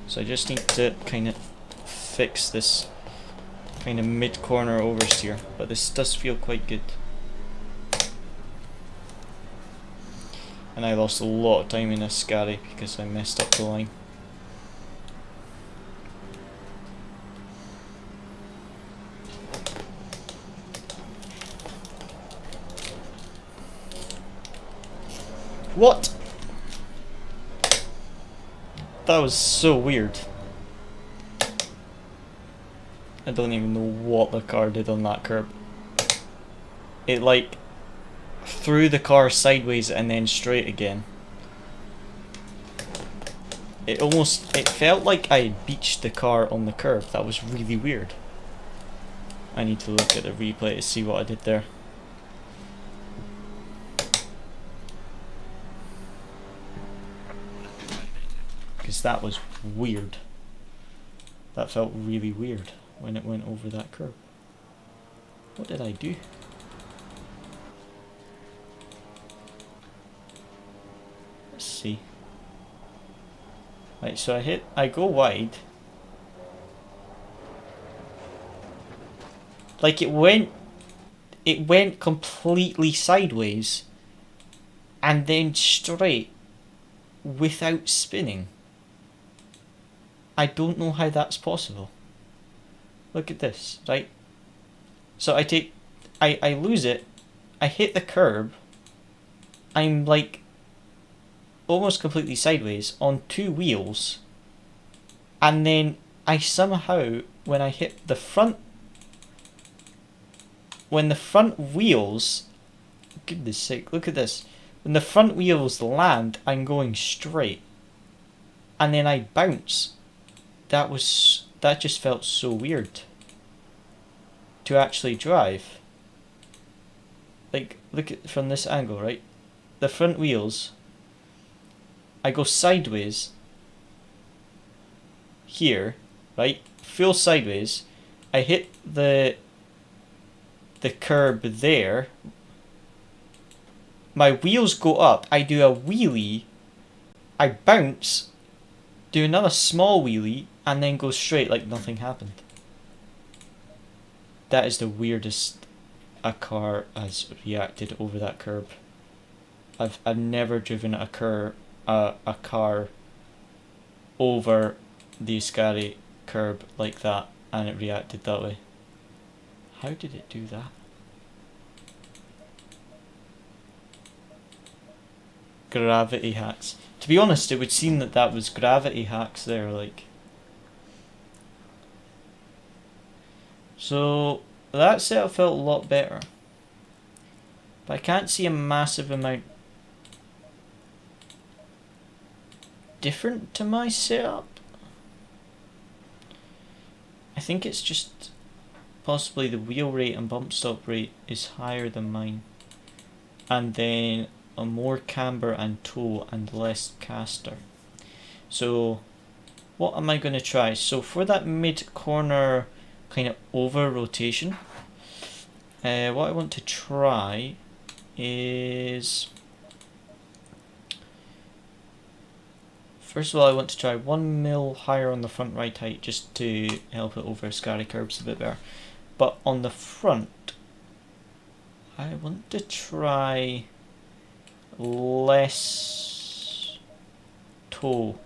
So I just need to kind of fix this kind of mid-corner oversteer, but this does feel quite good. And I lost a lot of time in this Scary because I messed up the line. What? That was so weird. I don't even know what the car did on that curb. It like threw the car sideways and then straight again. It felt like I had beached the car on the curb. That was really weird. I need to look at the replay to see what I did there. Because that was weird. That felt really weird when it went over that curb. What did I do? Let's see. Right, so I go wide. Like it went completely sideways and then straight without spinning. I don't know how that's possible. Look at this, right? So I lose it, I hit the curb, I'm like almost completely sideways on two wheels, and then I somehow, when I hit the front, when the front wheels, goodness sake, look at this, when the front wheels land, I'm going straight, and then I bounce. That just felt so weird to actually drive. Like, look at from this angle, right? The front wheels, I go sideways here, right? Full sideways. I hit the curb there. My wheels go up. I do a wheelie. I bounce. Do another small wheelie. And then go straight like nothing happened. That is the weirdest a car has reacted over that curb. I've never driven a car over the Ascari curb like that and it reacted that way. How did it do that? Gravity hacks. To be honest, it would seem that was gravity hacks there, like. So that setup felt a lot better, but I can't see a massive amount different to my setup. I think it's just possibly the wheel rate and bump stop rate is higher than mine, and then a more camber and toe and less caster. So what am I going to try? So for that mid-corner kind of over rotation, what I want to try is, first of all, I want to try 1 mil higher on the front right height just to help it over scary curbs a bit better. But on the front, I want to try less toe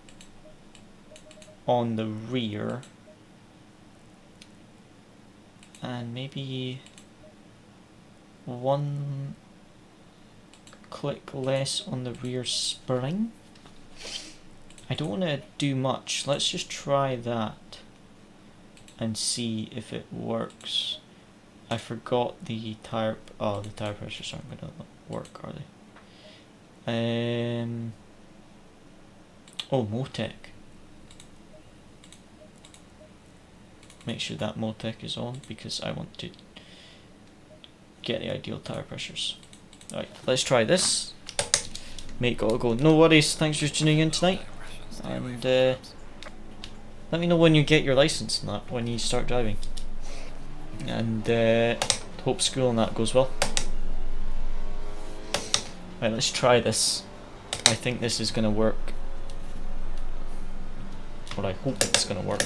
on the rear and maybe 1 click less on the rear spring. I don't want to do much. Let's just try that and see if it works. I forgot the tire. Oh, the tire pressures aren't going to work, are they? Oh, Motec. Make sure that Motec is on because I want to get the ideal tire pressures. Alright, let's try this. Mate, gotta go. No worries, thanks for tuning in tonight. And let me know when you get your license and that, when you start driving. And hope school and that goes well. Right, let's try this. I think this is gonna work. Or I hope it's gonna work.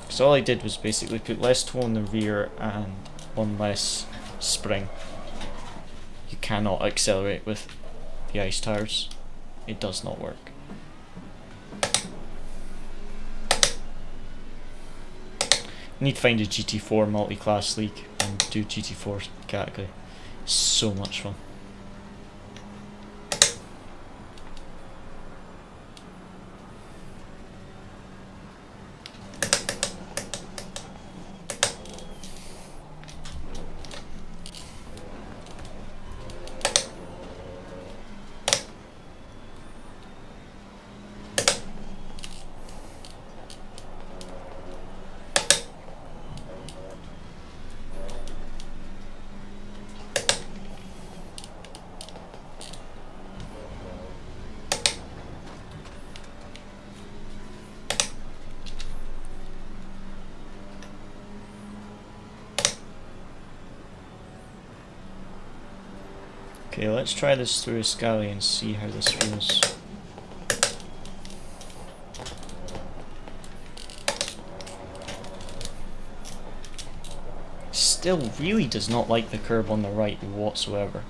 So all I did was basically put less toe in the rear and 1 less spring. You cannot accelerate with the ice tires. It does not work. I need to find a GT4 multi-class league and do GT4 category. So much fun. Okay, let's try this through a scally and see how this feels. Still really does not like the curb on the right whatsoever.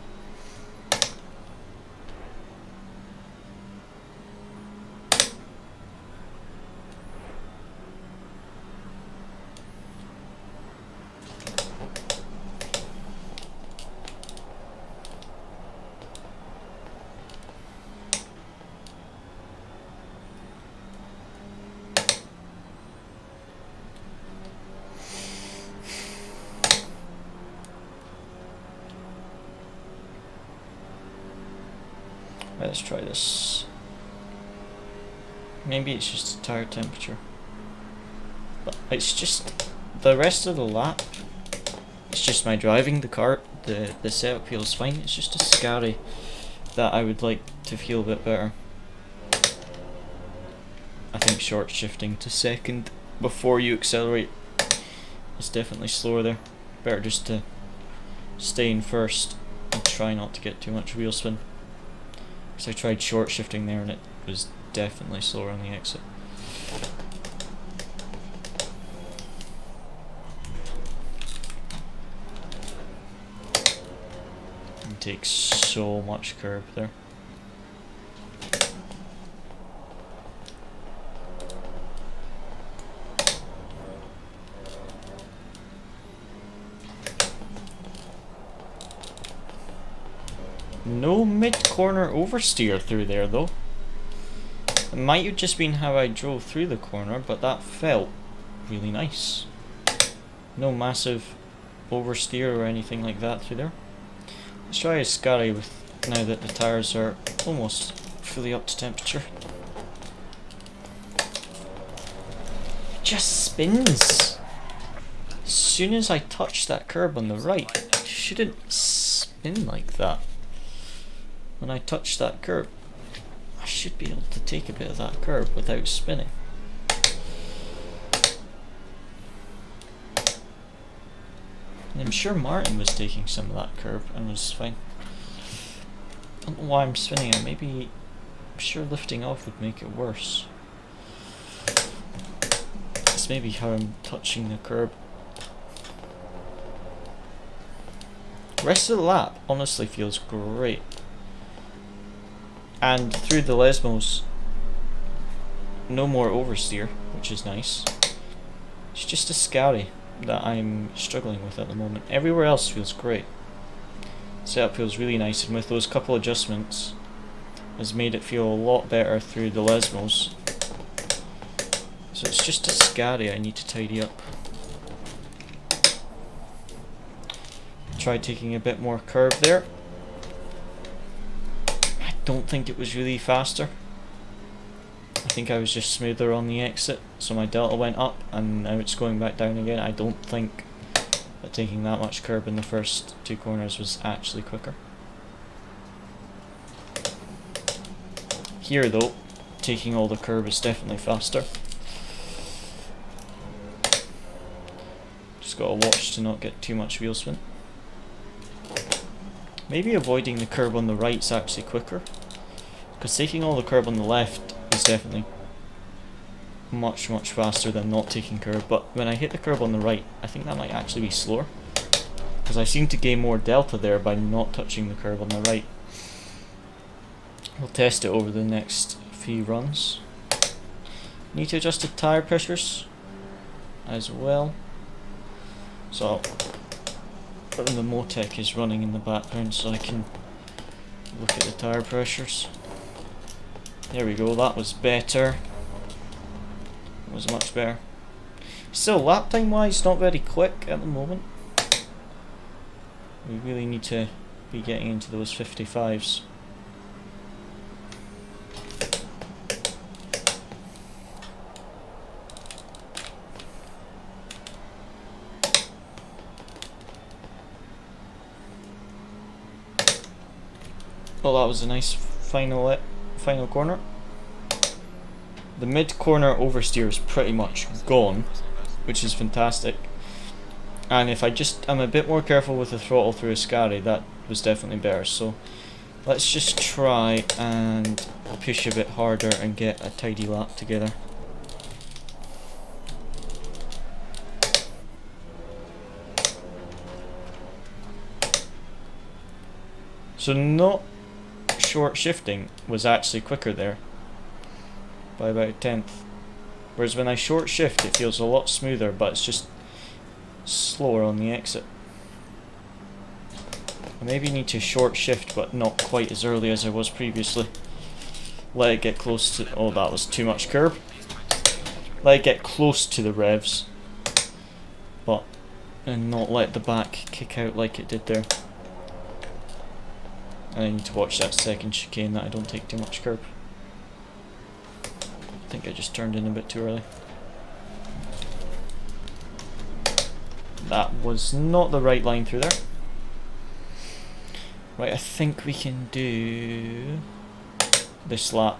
Let's try this. Maybe it's just tire temperature. But it's just the rest of the lap. It's just my driving. The car, the setup feels fine. It's just a scary that I would like to feel a bit better. I think short shifting to second before you accelerate is definitely slower there. Better just to stay in first and try not to get too much wheel spin. Because I tried short shifting there and it was definitely slower on the exit. It takes so much curb there. No mid-corner oversteer through there though. It might have just been how I drove through the corner, but that felt really nice. No massive oversteer or anything like that through there. Let's try a scary with now that the tires are almost fully up to temperature. It just spins. As soon as I touch that curb on the right, it shouldn't spin like that. When I touch that curb, should be able to take a bit of that curb without spinning. And I'm sure Martin was taking some of that curb and was fine. I don't know why I'm spinning it. Maybe, I'm sure lifting off would make it worse. It's maybe how I'm touching the curb. Rest of the lap honestly feels great. And through the Lesmos, no more oversteer, which is nice. It's just a Scouty that I'm struggling with at the moment. Everywhere else feels great. Setup feels really nice, and with those couple adjustments has made it feel a lot better through the Lesmos. So it's just a Scouty I need to tidy up. Try taking a bit more curb there. I don't think it was really faster. I think I was just smoother on the exit, so my delta went up and now it's going back down again. I don't think that taking that much curb in the first two corners was actually quicker. Here though, taking all the curb is definitely faster. Just gotta watch to not get too much wheel spin. Maybe avoiding the curb on the right is actually quicker, because taking all the curb on the left is definitely much faster than not taking curb. But when I hit the curb on the right, I think that might actually be slower, because I seem to gain more delta there by not touching the curb on the right. We'll test it over the next few runs. Need to adjust the tire pressures as well. So the Motec is running in the background so I can look at the tire pressures. There we go, that was better. That was much better. Still, lap time wise, not very quick at the moment. We really need to be getting into those 55s. Well, that was a nice final corner. The mid corner oversteer is pretty much gone, which is fantastic. And if I'm a bit more careful with the throttle through a Scari, that was definitely better. So let's just try and push a bit harder and get a tidy lap together. So not short shifting was actually quicker there by about a tenth, whereas when I short shift it feels a lot smoother, but it's just slower on the exit. I maybe need to short shift, but not quite as early as I was previously. Let it get close to, oh, that was too much curb. Let it get close to the revs, and not let the back kick out like it did there. And I need to watch that second chicane that I don't take too much curb. I think I just turned in a bit too early. That was not the right line through there. Right, I think we can do this lap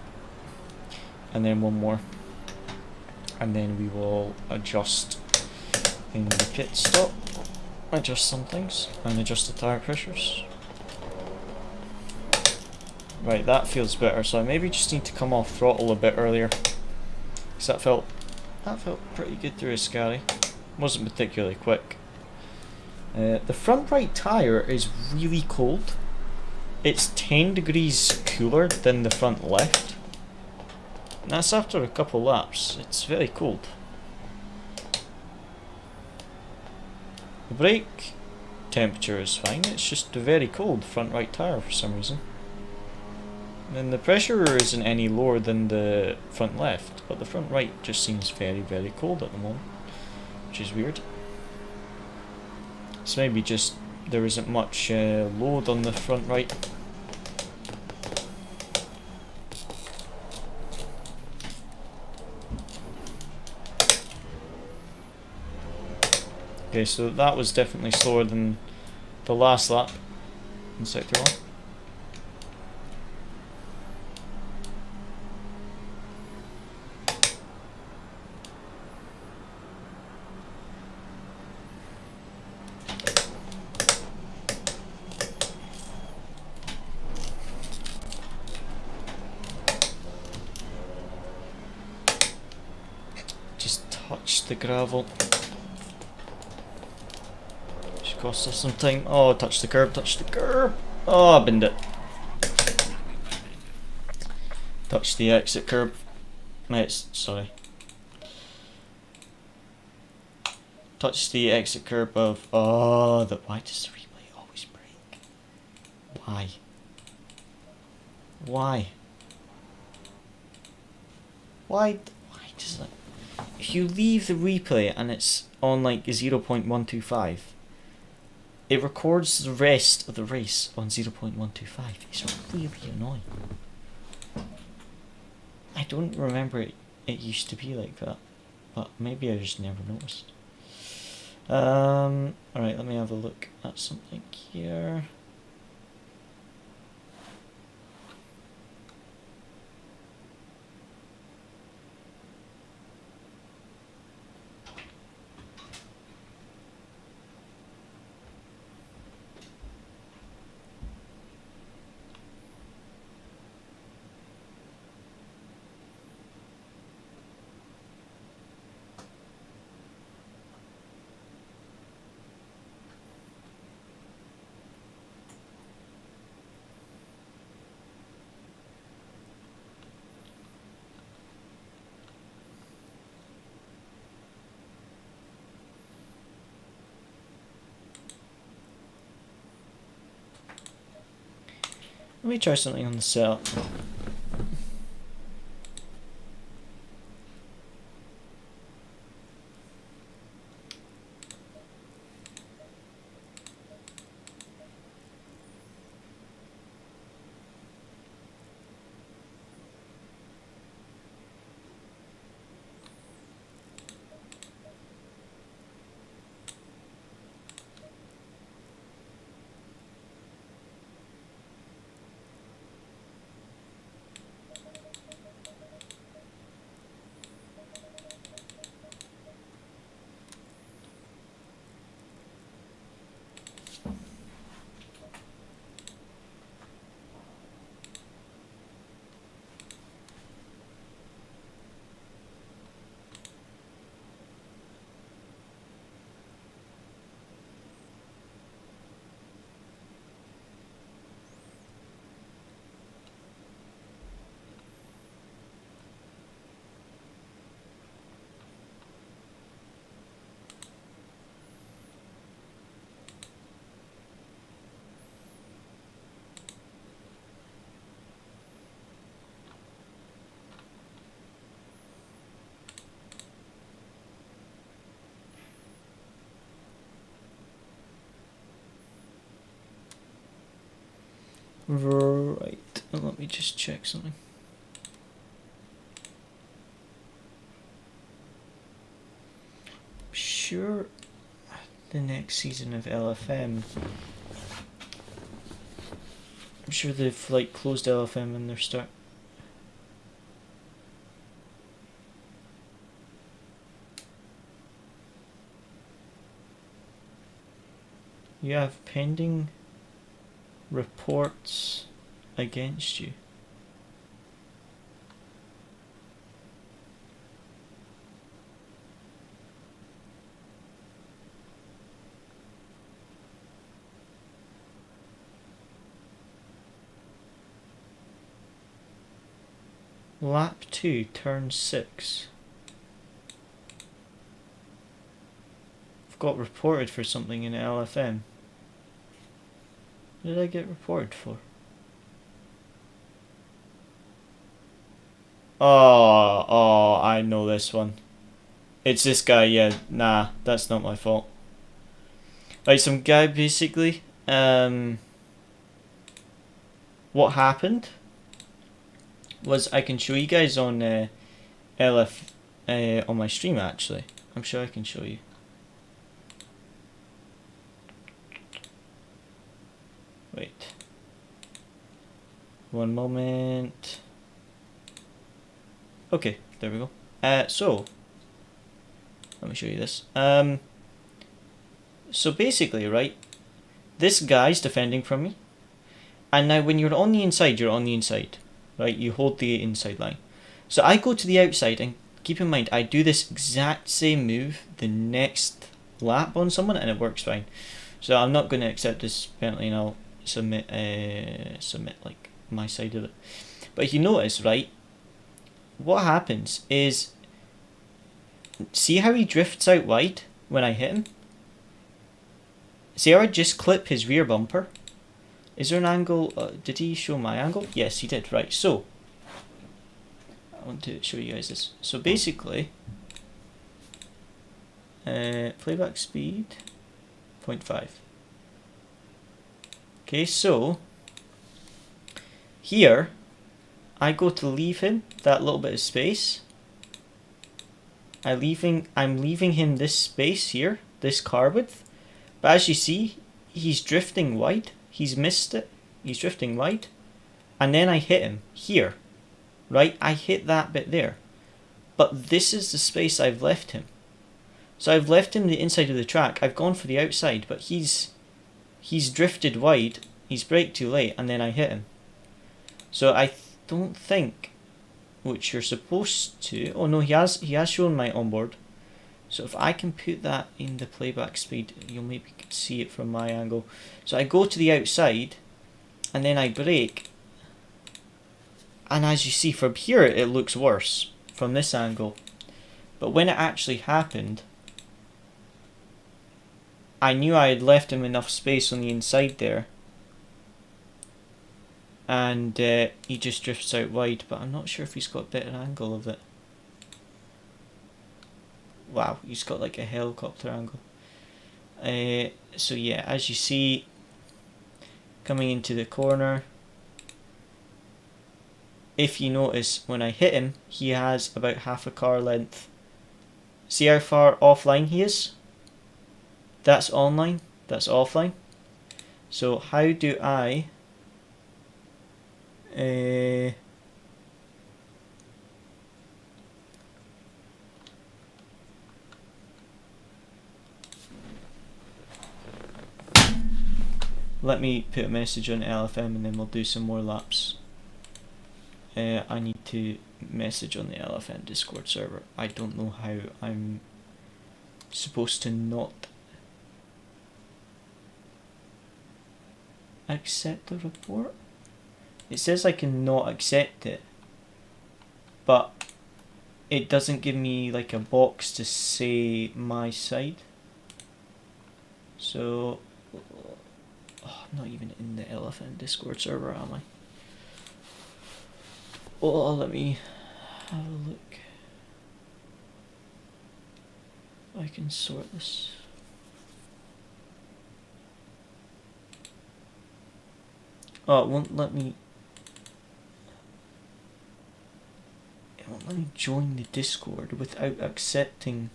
and then one more, and then we will adjust in the pit stop, adjust some things and adjust the tire pressures. Right, that feels better, so I maybe just need to come off throttle a bit earlier, because that felt pretty good through a Scari. Wasn't particularly quick. The front right tyre is really cold. It's 10 degrees cooler than the front left, and that's after a couple laps. It's very cold. The brake temperature is fine, it's just a very cold front right tyre for some reason. And the pressure isn't any lower than the front left, but the front right just seems very cold at the moment, which is weird. So maybe just there isn't much load on the front right. Okay, so that was definitely slower than the last lap in sector 1. just touched the gravel. Just cost us some time. Oh, touch the curb, touch the curb. Oh, I binned it. Touch the exit curb. Sorry. Touch the exit curb of. Oh, why does the replay always break? Why? Why? Why does that? If you leave the replay and it's on like 0.125, it records the rest of the race on 0.125. It's really annoying. I don't remember it used to be like that, but maybe I just never noticed. Alright, let me have a look at something here. Let me try something on the setup. Right, let me just check something. Sure, the next season of LFM, I'm sure they've like closed LFM in their start. You have pending reports against you. Lap 2, turn 6. I've got reported for something in LFM. What did I get reported for? Oh, I know this one. It's this guy, yeah. Nah, that's not my fault. Right, some guy basically, what happened was, I can show you guys on LF on my stream actually. I'm sure I can show you. Wait. One moment. Okay, there we go. So let me show you this. So basically, right, this guy's defending from me, and now when you're on the inside, you're on the inside, right? You hold the inside line. So I go to the outside, and keep in mind, I do this exact same move the next lap on someone and it works fine. So I'm not going to accept this penalty, and I'll submit like my side of it. But if you notice, right, what happens is, see how he drifts out wide when I hit him? See how I just clip his rear bumper? Is there an angle? Did he show my angle? Yes, he did. Right, so I want to show you guys this. So basically, playback speed 0.5. Okay, so here I go to leave him that little bit of space. I'm leaving him this space here, this car width. But as you see, he's drifting wide. He's missed it. He's drifting wide. And then I hit him here. Right? I hit that bit there. But this is the space I've left him. So I've left him the inside of the track. I've gone for the outside, but he's drifted wide. He's braked too late, and then I hit him. So I don't think, which you're supposed to. Oh no, he has shown my onboard. So if I can put that in the playback speed, you'll maybe see it from my angle. So I go to the outside, and then I brake. And as you see from here, it looks worse from this angle. But when it actually happened, I knew I had left him enough space on the inside there. And he just drifts out wide, but I'm not sure if he's got a better angle of it. Wow, he's got like a helicopter angle. So yeah, as you see, coming into the corner, if you notice when I hit him, he has about half a car length. See how far offline he is? That's online, that's offline. So how do I let me put a message on LFM and then we'll do some more laps. I need to message on the LFM Discord server. I don't know how I'm supposed to not accept the report. It says I can not accept it, but it doesn't give me like a box to say my side. So I'm not even in the LFM Discord server, am I? Well, let me have a look. I can sort this. Oh, it won't let me. It won't let me join the Discord without accepting.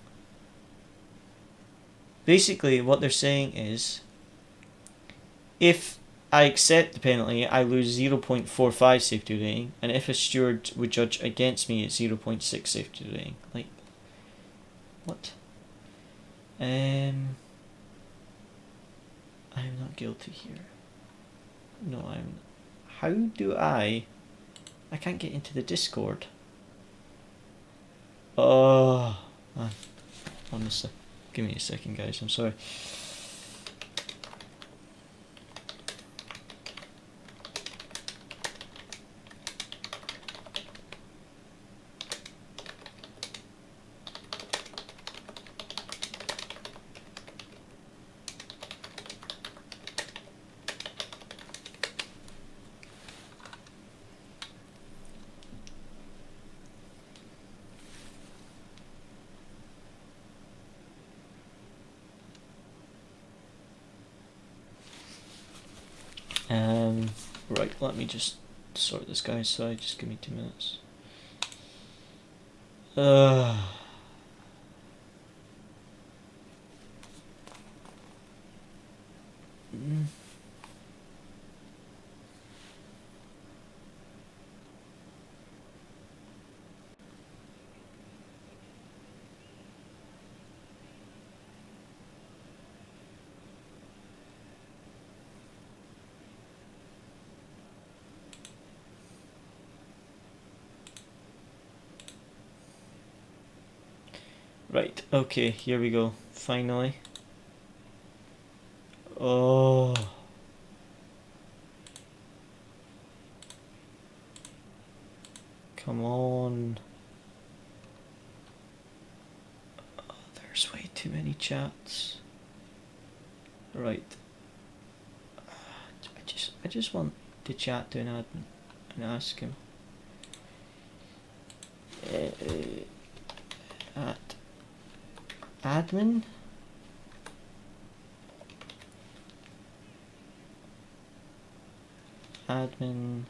Basically, what they're saying is, if I accept the penalty, I lose 0.45 safety rating, and if a steward would judge against me, it's 0.6 safety rating. Like, what? I'm not guilty here. No, I'm. How do I can't get into the Discord. Oh, man. Honestly. Give me a second, guys. I'm sorry. Right, let me just sort this guy's side, just give me 2 minutes. Right, okay, here we go. Finally. Oh. Come on. Oh, there's way too many chats. Right. I just want to chat to an admin and ask him. At admin? Admin.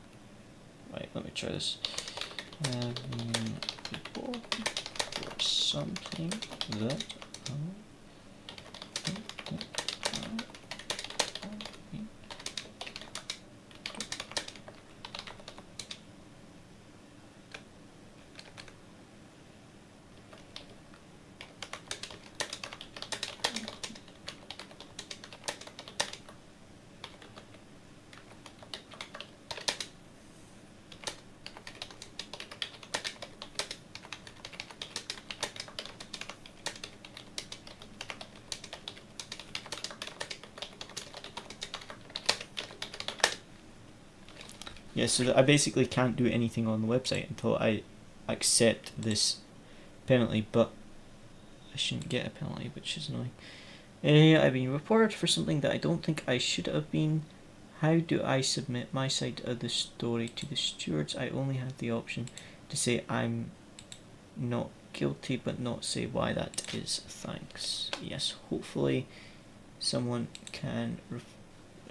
Right, let me try this. Admin report or something that. Yeah, so I basically can't do anything on the website until I accept this penalty, but I shouldn't get a penalty, which is annoying. I've been reported for something that I don't think I should have been. How do I submit my side of the story to the stewards? I only have the option to say I'm not guilty, but not say why that is. Thanks. Yes, hopefully someone can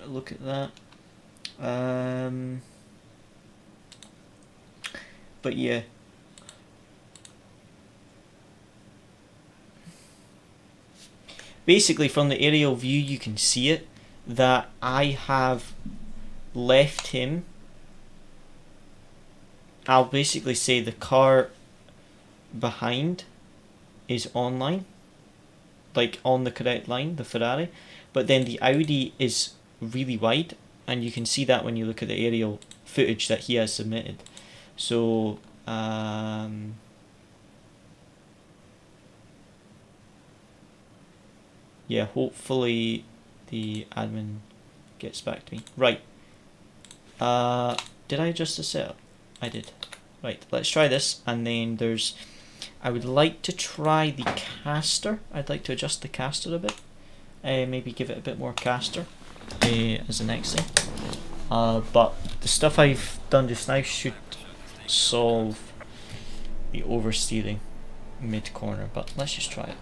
look at that. But yeah. Basically, from the aerial view, you can see it, that I have left him. I'll basically say the car behind is online, like on the correct line, the Ferrari, but then the Audi is really wide, and you can see that when you look at the aerial footage that he has submitted. So yeah, hopefully the admin gets back to me. Right. Did I adjust the setup? I did. Right, let's try this, and then there's, I would like to try the caster. I'd like to adjust the caster a bit. Maybe give it a bit more caster as the next thing. But the stuff I've done just now should solve the oversteering mid-corner, but let's just try it.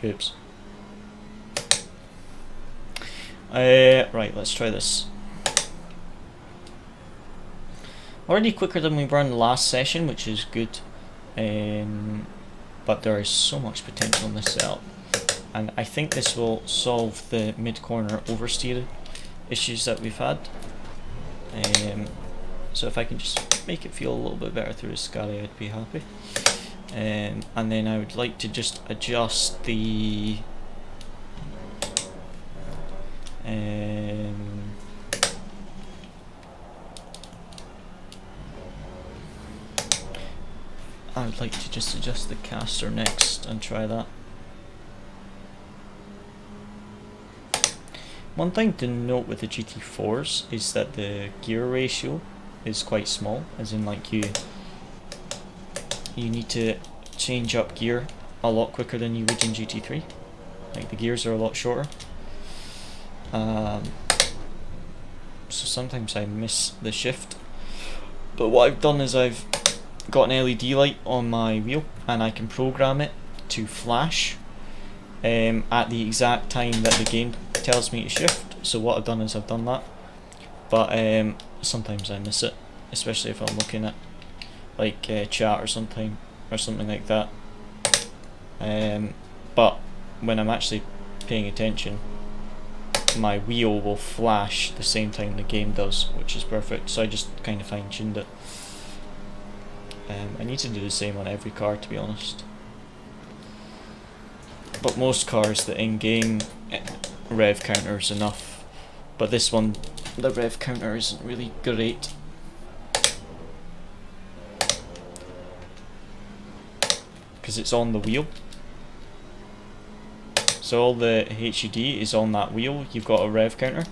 Oops. Right, let's try this. Already quicker than we were in the last session, which is good. But there is so much potential in this setup. And I think this will solve the mid-corner oversteer issues that we've had. So if I can just make it feel a little bit better through the Scali, I'd be happy. And then I would like to just adjust the I would like to just adjust the caster next and try that. One thing to note with the GT4s is that the gear ratio is quite small, as in like you need to change up gear a lot quicker than you would in GT3. Like the gears are a lot shorter. So sometimes I miss the shift. But what I've done is I've got an LED light on my wheel, and I can program it to flash at the exact time that the game tells me to shift. So what I've done is I've done that. But sometimes I miss it, especially if I'm looking at like chat or something like that. But when I'm actually paying attention, my wheel will flash the same time the game does, which is perfect. So I just kind of fine-tuned it. I need to do the same on every car, to be honest. But most cars, the in-game rev counter is enough. But this one, the rev counter isn't really great. Because it's on the wheel. So all the HUD is on that wheel, you've got a rev counter.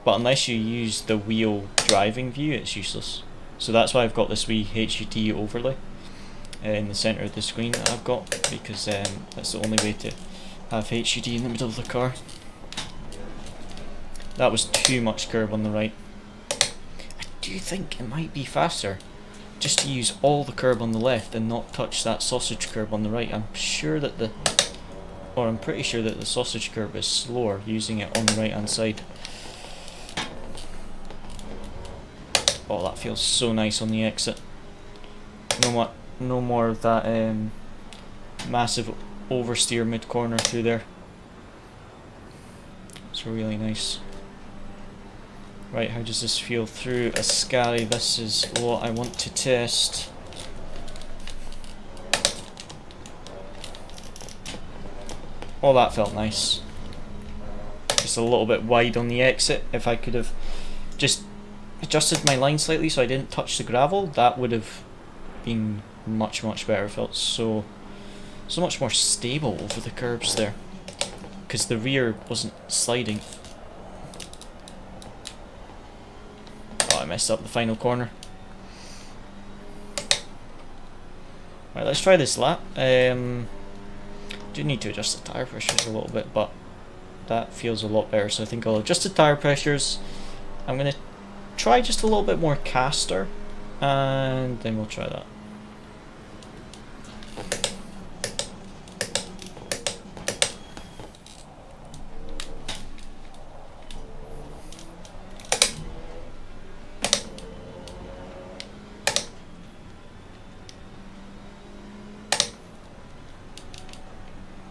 But unless you use the wheel driving view, it's useless. So that's why I've got this wee HUD overlay in the centre of the screen that I've got, because that's the only way to have HUD in the middle of the car. That was too much curb on the right. I do think it might be faster just to use all the curb on the left and not touch that sausage curb on the right. I'm pretty sure that the sausage curb is slower using it on the right hand side. Oh, that feels so nice on the exit. No more of that massive oversteer mid corner through there. It's really nice. Right, how does this feel through Ascari? This is what I want to test. Oh, that felt nice. Just a little bit wide on the exit. If I could have just adjusted my line slightly so I didn't touch the gravel, that would have been much better. It felt so much more stable over the curbs there, because the rear wasn't sliding. Oh, I messed up the final corner. Right, let's try this lap. Do need to adjust the tyre pressures a little bit, but that feels a lot better, so I think I'll adjust the tyre pressures. I'm going to try just a little bit more caster, and then we'll try that.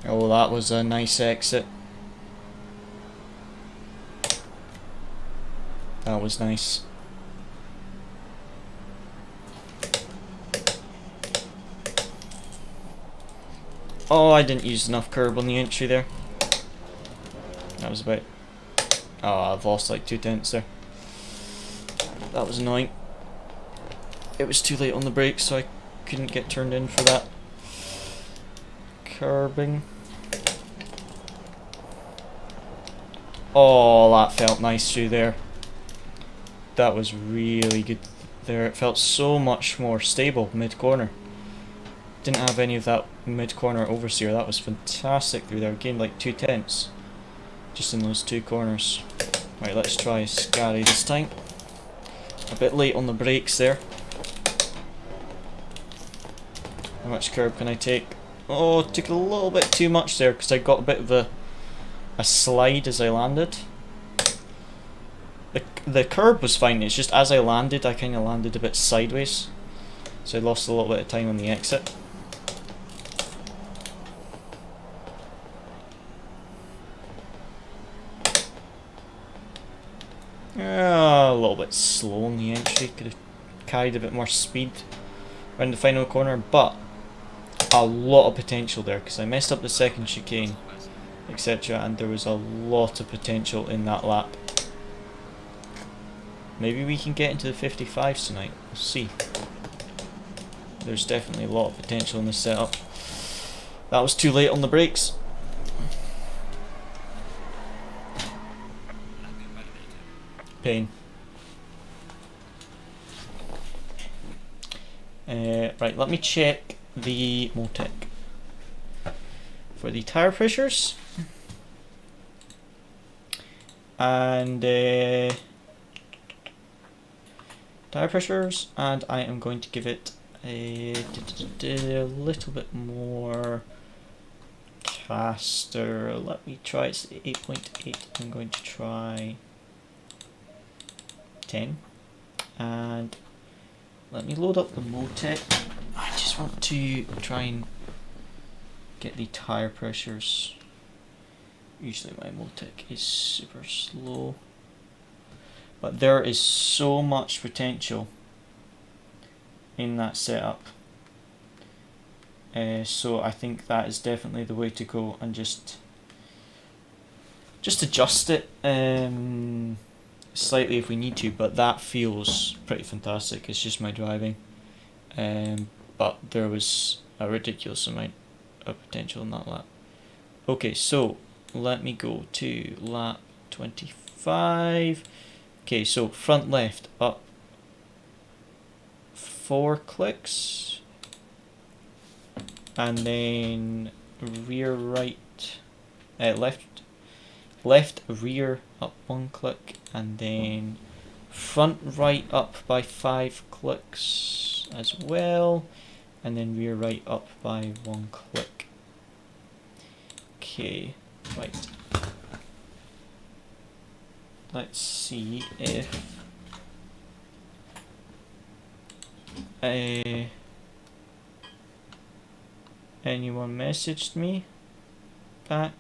Oh, that was a nice exit. That was nice. Oh, I didn't use enough curb on the entry there. That was about... Oh, I've lost like 2/10 there. That was annoying. It was too late on the brakes, so I couldn't get turned in for that curbing. Oh, that felt nice through there. That was really good there. It felt so much more stable mid-corner. Didn't have any of that mid-corner oversteer. That was fantastic through there. Gained like 2/10 just in those two corners. Right, let's try Scary this time. A bit late on the brakes there. How much curb can I take? Oh, took a little bit too much there because I got a bit of a slide as I landed. The curb was fine, it's just as I landed, I kind of landed a bit sideways. So I lost a little bit of time on the exit. A little bit slow on the entry, could have carried a bit more speed around the final corner, but a lot of potential there because I messed up the second chicane, etc., and there was a lot of potential in that lap. Maybe we can get into the 55s tonight, we'll see. There's definitely a lot of potential in this setup. That was too late on the brakes. Pain. Right, let me check the Motec for the tyre pressures and and I am going to give it a little bit more caster. Let me try, it's 8.8. I'm going to try 10, and let me load up the Motec. I just want to try and get the tyre pressures. Usually my Motec is super slow, but there is so much potential in that setup. So I think that is definitely the way to go, and just adjust it slightly if we need to, but that feels pretty fantastic. It's just my driving, but there was a ridiculous amount of potential in that lap. Okay, so let me go to lap 25. Okay, so front left up 4 clicks, and then rear right, left rear up 1 click, and then front right up by 5 clicks as well, and then rear right up by 1 click. Okay, right. Let's see if anyone messaged me back.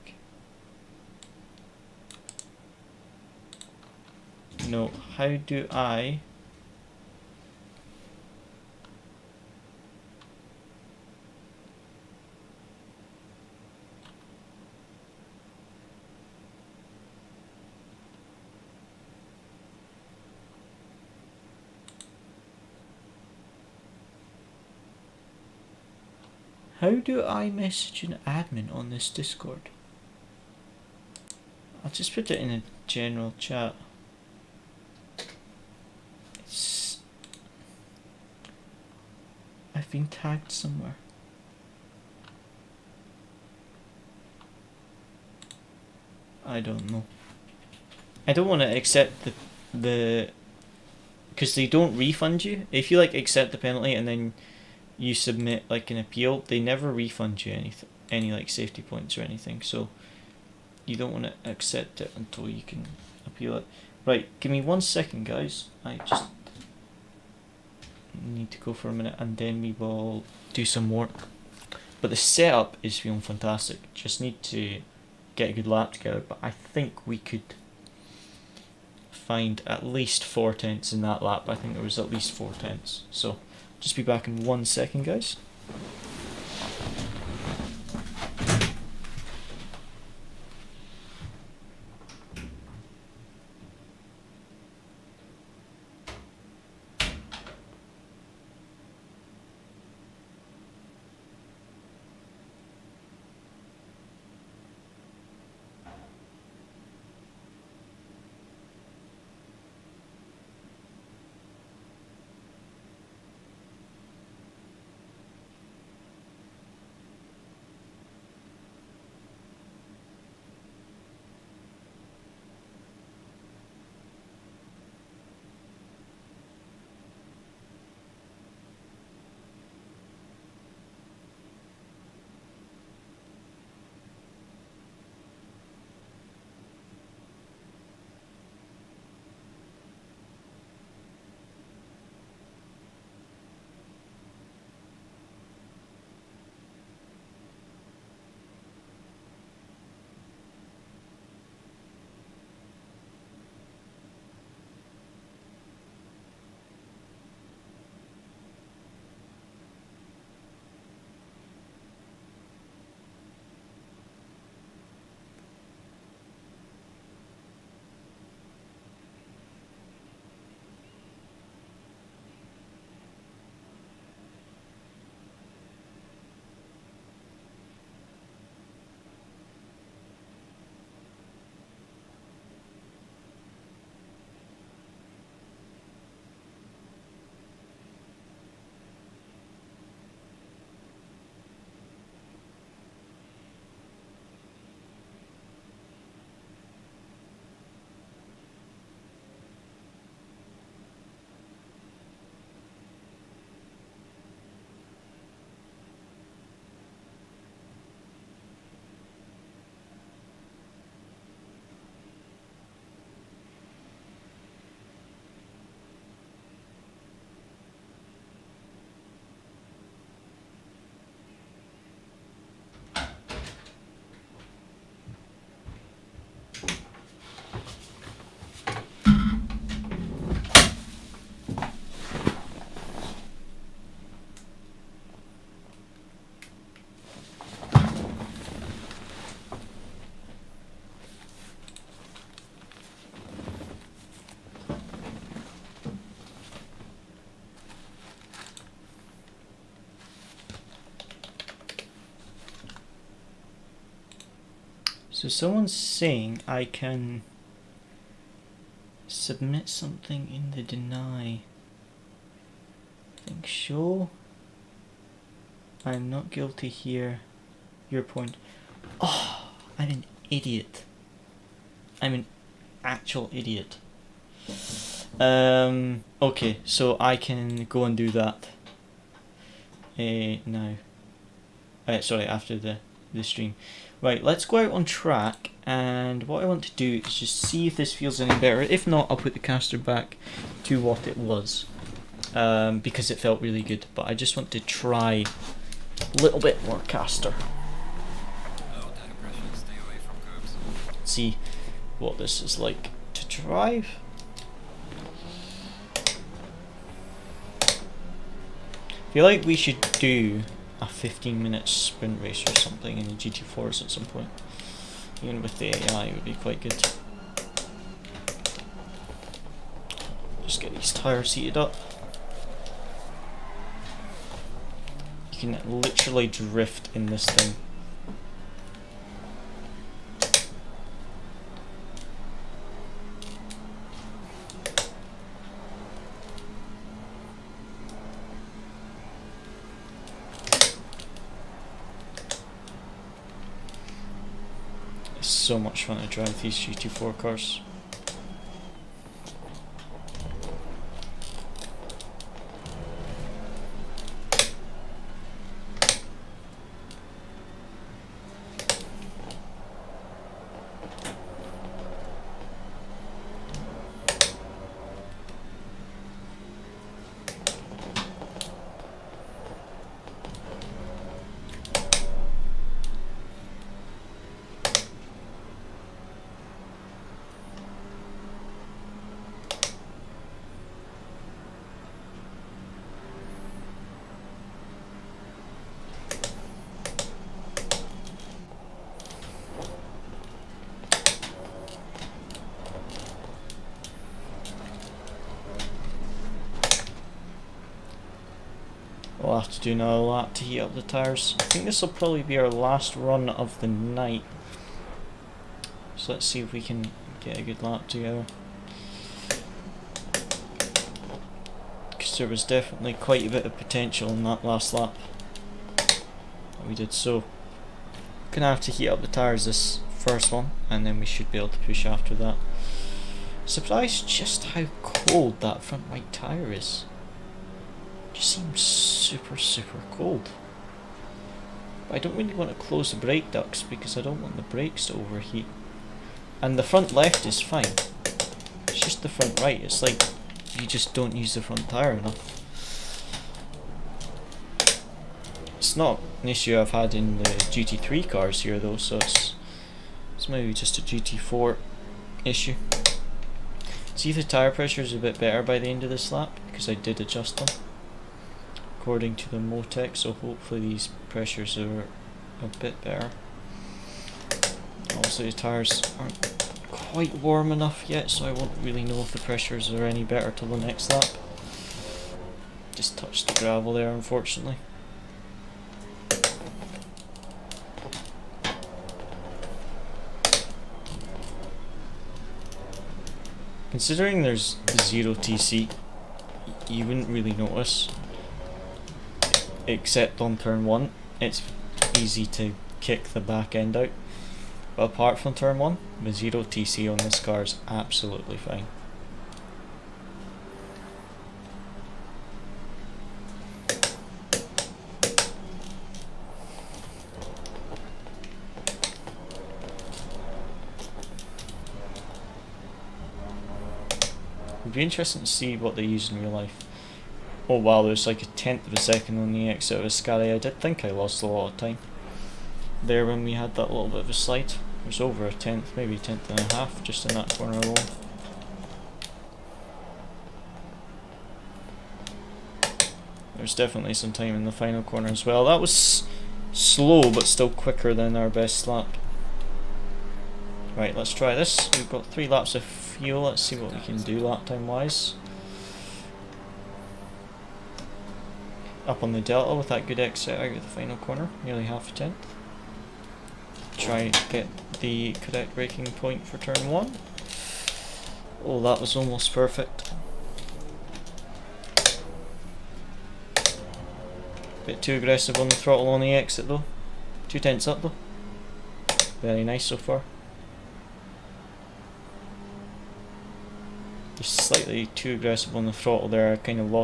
No, how do I message an admin on this Discord? I'll just put it in a general chat. I've been tagged somewhere. I don't know. I don't want to accept the because they don't refund you. If you like accept the penalty and then you submit like an appeal, they never refund you any like safety points or anything. So you don't want to accept it until you can appeal it. Right, give me 1 second, guys. I just need to go for a minute, and then we will do some work. But the setup is feeling fantastic. Just need to get a good lap together, but I think we could find at least 4 tenths in that lap. I think there was at least 4 tenths. So just be back in 1 second, guys. So someone's saying I can submit something in the deny. I think show. I'm not guilty here. Your point. Oh, I'm an idiot. I'm an actual idiot. Okay, so I can go and do that now. Sorry, after the stream. Right, let's go out on track, and what I want to do is just see if this feels any better. If not, I'll put the caster back to what it was, because it felt really good. But I just want to try a little bit more caster. See what this is like to drive. I feel like we should do a 15-minute sprint race or something in the GT4s at some point. Even with the AI, it would be quite good. Just get these tires heated up. You can literally drift in this thing. So much fun to drive these GT4 cars. We'll have to do another lap to heat up the tires. I think this will probably be our last run of the night. So let's see if we can get a good lap together. Because there was definitely quite a bit of potential in that last lap. We did so. Gonna have to heat up the tires this first one, and then we should be able to push after that. Surprised just how cold that front right tire is. Just seems super cold. But I don't really want to close the brake ducts because I don't want the brakes to overheat. And the front left is fine. It's just the front right. It's like you just don't use the front tire enough. It's not an issue I've had in the GT3 cars here though, so it's maybe just a GT4 issue. See if the tire pressure is a bit better by the end of this lap because I did adjust them according to the Motec, so hopefully these pressures are a bit better. Obviously the tires aren't quite warm enough yet, so I won't really know if the pressures are any better till the next lap. Just touched the gravel there, unfortunately. Considering there's 0 TC, you wouldn't really notice. Except on turn 1, it's easy to kick the back end out. But apart from turn 1, the 0 TC on this car is absolutely fine. It'd be interesting to see what they use in real life. Oh wow, there's like a tenth of a second on the exit of Ascari. I did think I lost a lot of time there when we had that little bit of a slide. It was over a tenth, maybe a tenth and a half just in that corner alone. There's definitely some time in the final corner as well. That was slow but still quicker than our best lap. Right, let's try this. We've got 3 laps of fuel. Let's see what we can do lap time wise. Up on the delta with that good exit out of the final corner, nearly half a tenth. try and get the correct braking point for turn 1. Oh, that was almost perfect. Bit too aggressive on the throttle on the exit though. 2 tenths up though. Very nice so far. Just slightly too aggressive on the throttle there. I kind of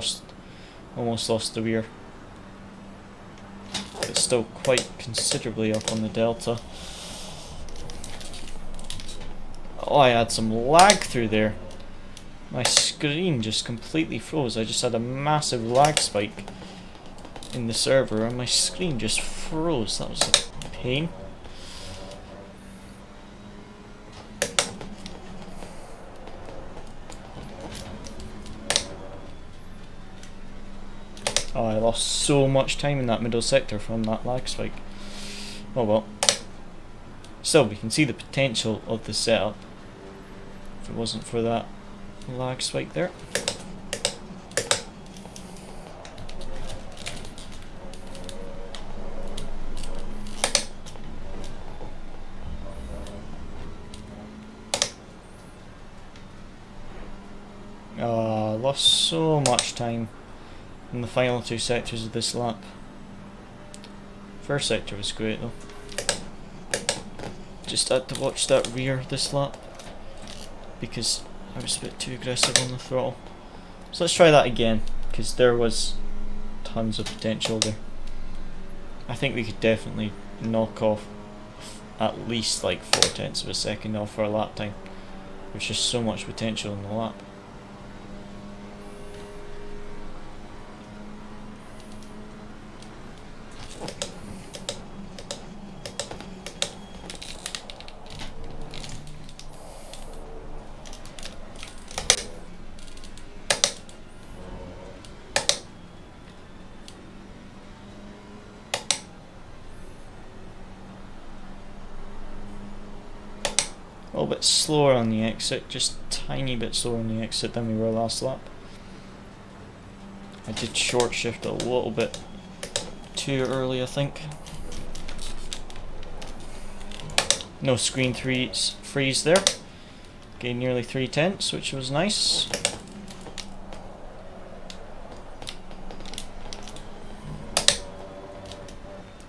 almost lost the rear. But still quite considerably up on the delta. Oh, I had some lag through there. My screen just completely froze. I just had a massive lag spike in the server and my screen just froze. That was a pain. Oh, I lost so much time in that middle sector from that lag spike. Oh well. Still, we can see the potential of the setup if it wasn't for that lag spike there. I lost so much time in the final 2 sectors of this lap. First sector was great though. Just had to watch that rear this lap because I was a bit too aggressive on the throttle. So let's try that again because there was tons of potential there. I think we could definitely knock off at least like 4 tenths of a second off our lap time. There's just so much potential in the lap. A little bit slower on the exit, just a tiny bit slower on the exit than we were last lap. I did short shift a little bit too early, I think. No screen freeze there. Gained nearly 3 tenths, which was nice.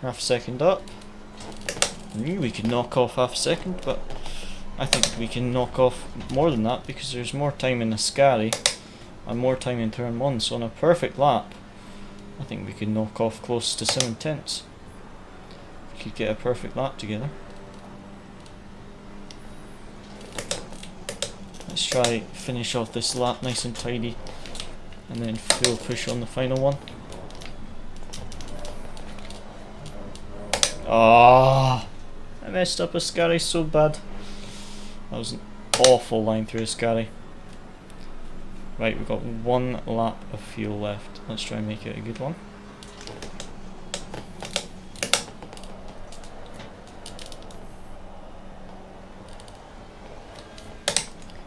Half a second up. I knew we could knock off half a second, but I think we can knock off more than that because there's more time in the Ascari and more time in turn 1, so on a perfect lap I think we could knock off close to 7 tenths. We could get a perfect lap together. Let's try finish off this lap nice and tidy and then full push on the final one. Ah, I messed up Ascari so bad. That was an awful line through Ascari. Right, we've got 1 lap of fuel left. Let's try and make it a good one.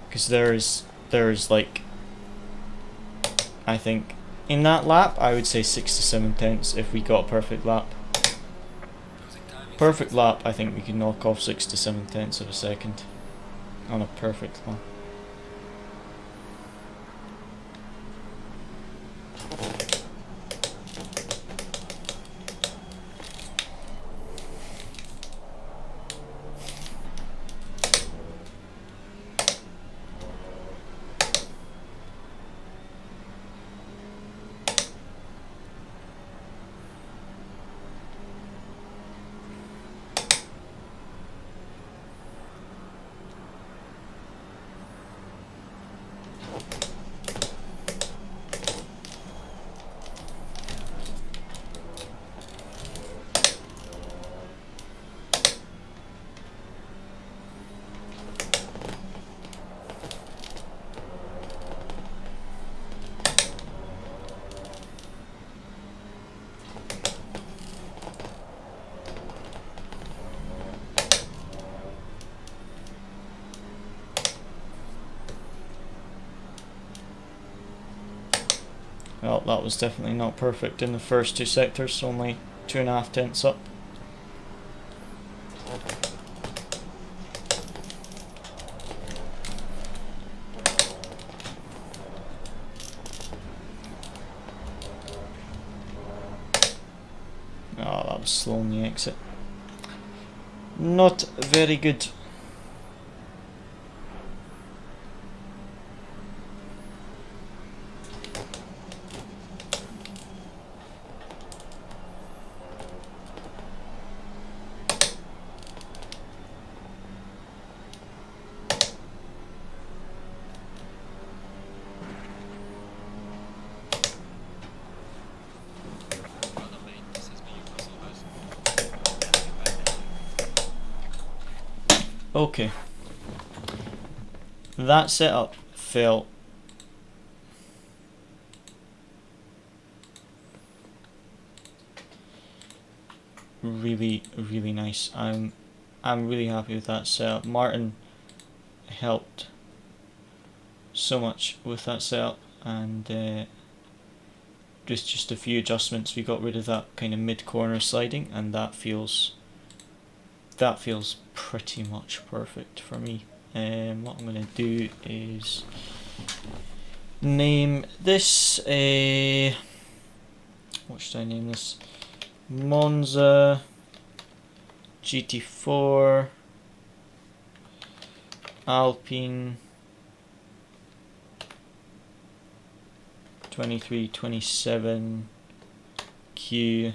Because there's like, I think in that lap I would say 6 to 7 tenths if we got a perfect lap. Perfect lap, I think we can knock off 6 to 7 tenths of a second on a perfect lap. Well, that was definitely not perfect in the first 2 sectors, only 2.5 tenths up. Oh, that was slow on the exit. Not very good. Okay. That setup felt really nice. I'm really happy with that setup. Martin helped so much with that setup, and just a few adjustments we got rid of that kind of mid corner sliding, and that feels pretty much perfect for me. What I'm gonna do is name this what should I name this? Moza GT4 Alpine 2327 Q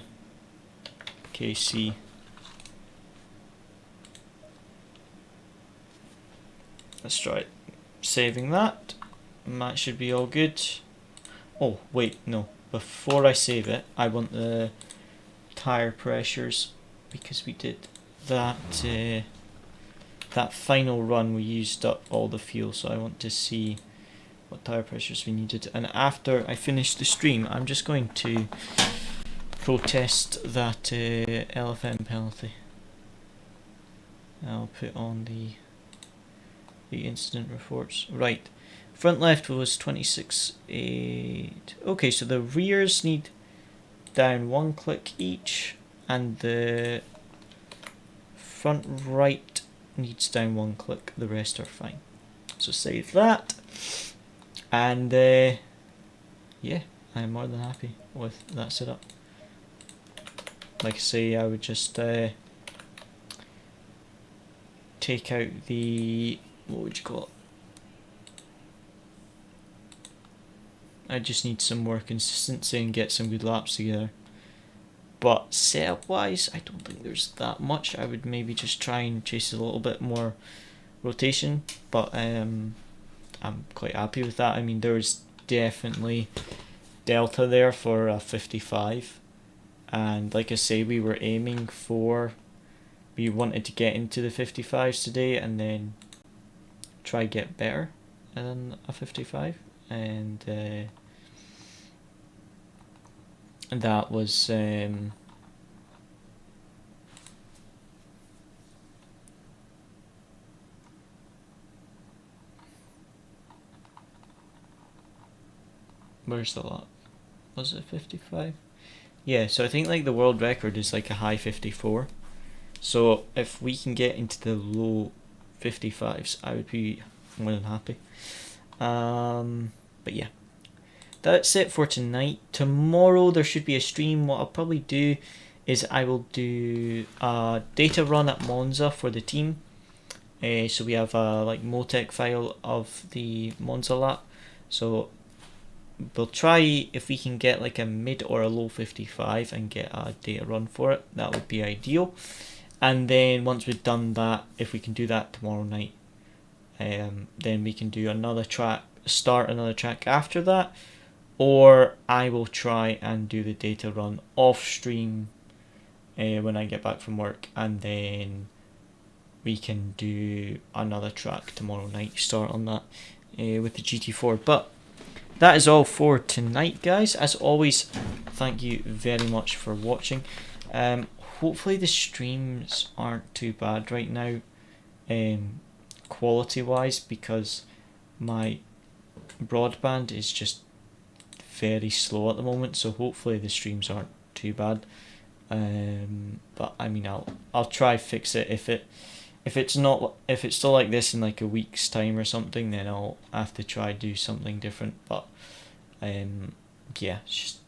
KC. Let's try saving that, and that should be all good. Oh wait, no, before I save it I want the tire pressures, because we did that that final run we used up all the fuel, so I want to see what tire pressures we needed. And after I finish the stream I'm just going to protest that LFM penalty. I'll put on the incident reports. Right, front left was 26.8. Okay, so the rears need down 1 click each, and the front right needs down 1 click. The rest are fine. So save that, and yeah, I'm more than happy with that setup. Like I say, I would just take out the, what would you call it? I just need some more consistency and get some good laps together. But setup wise, I don't think there's that much. I would maybe just try and chase a little bit more rotation, but I'm quite happy with that. I mean, there's definitely delta there for a 55, and like I say, we were aiming for, we wanted to get into the 55s today and then try get better than a 55, and that was where's the lot? Was it 55? Yeah, so I think like the world record is like a high 54. So if we can get into the low 55s, I would be more than happy. But yeah, that's it for tonight. Tomorrow there should be a stream. What I'll probably do is I will do a data run at Monza for the team. So we have a like Motec file of the Monza lap. So we'll try if we can get like a mid or a low 55 and get a data run for it. That would be ideal. And then once we've done that, if we can do that tomorrow night, then we can do another track, start another track after that, or I will try and do the data run off stream when I get back from work, and then we can do another track tomorrow night, start on that with the GT4. But that is all for tonight, guys. As always, thank you very much for watching. Hopefully the streams aren't too bad right now, quality wise, because my broadband is just very slow at the moment, so hopefully the streams aren't too bad. But I mean, I'll try fix it. If it's still like this in like a week's time or something, then I'll have to try do something different. But yeah, it's just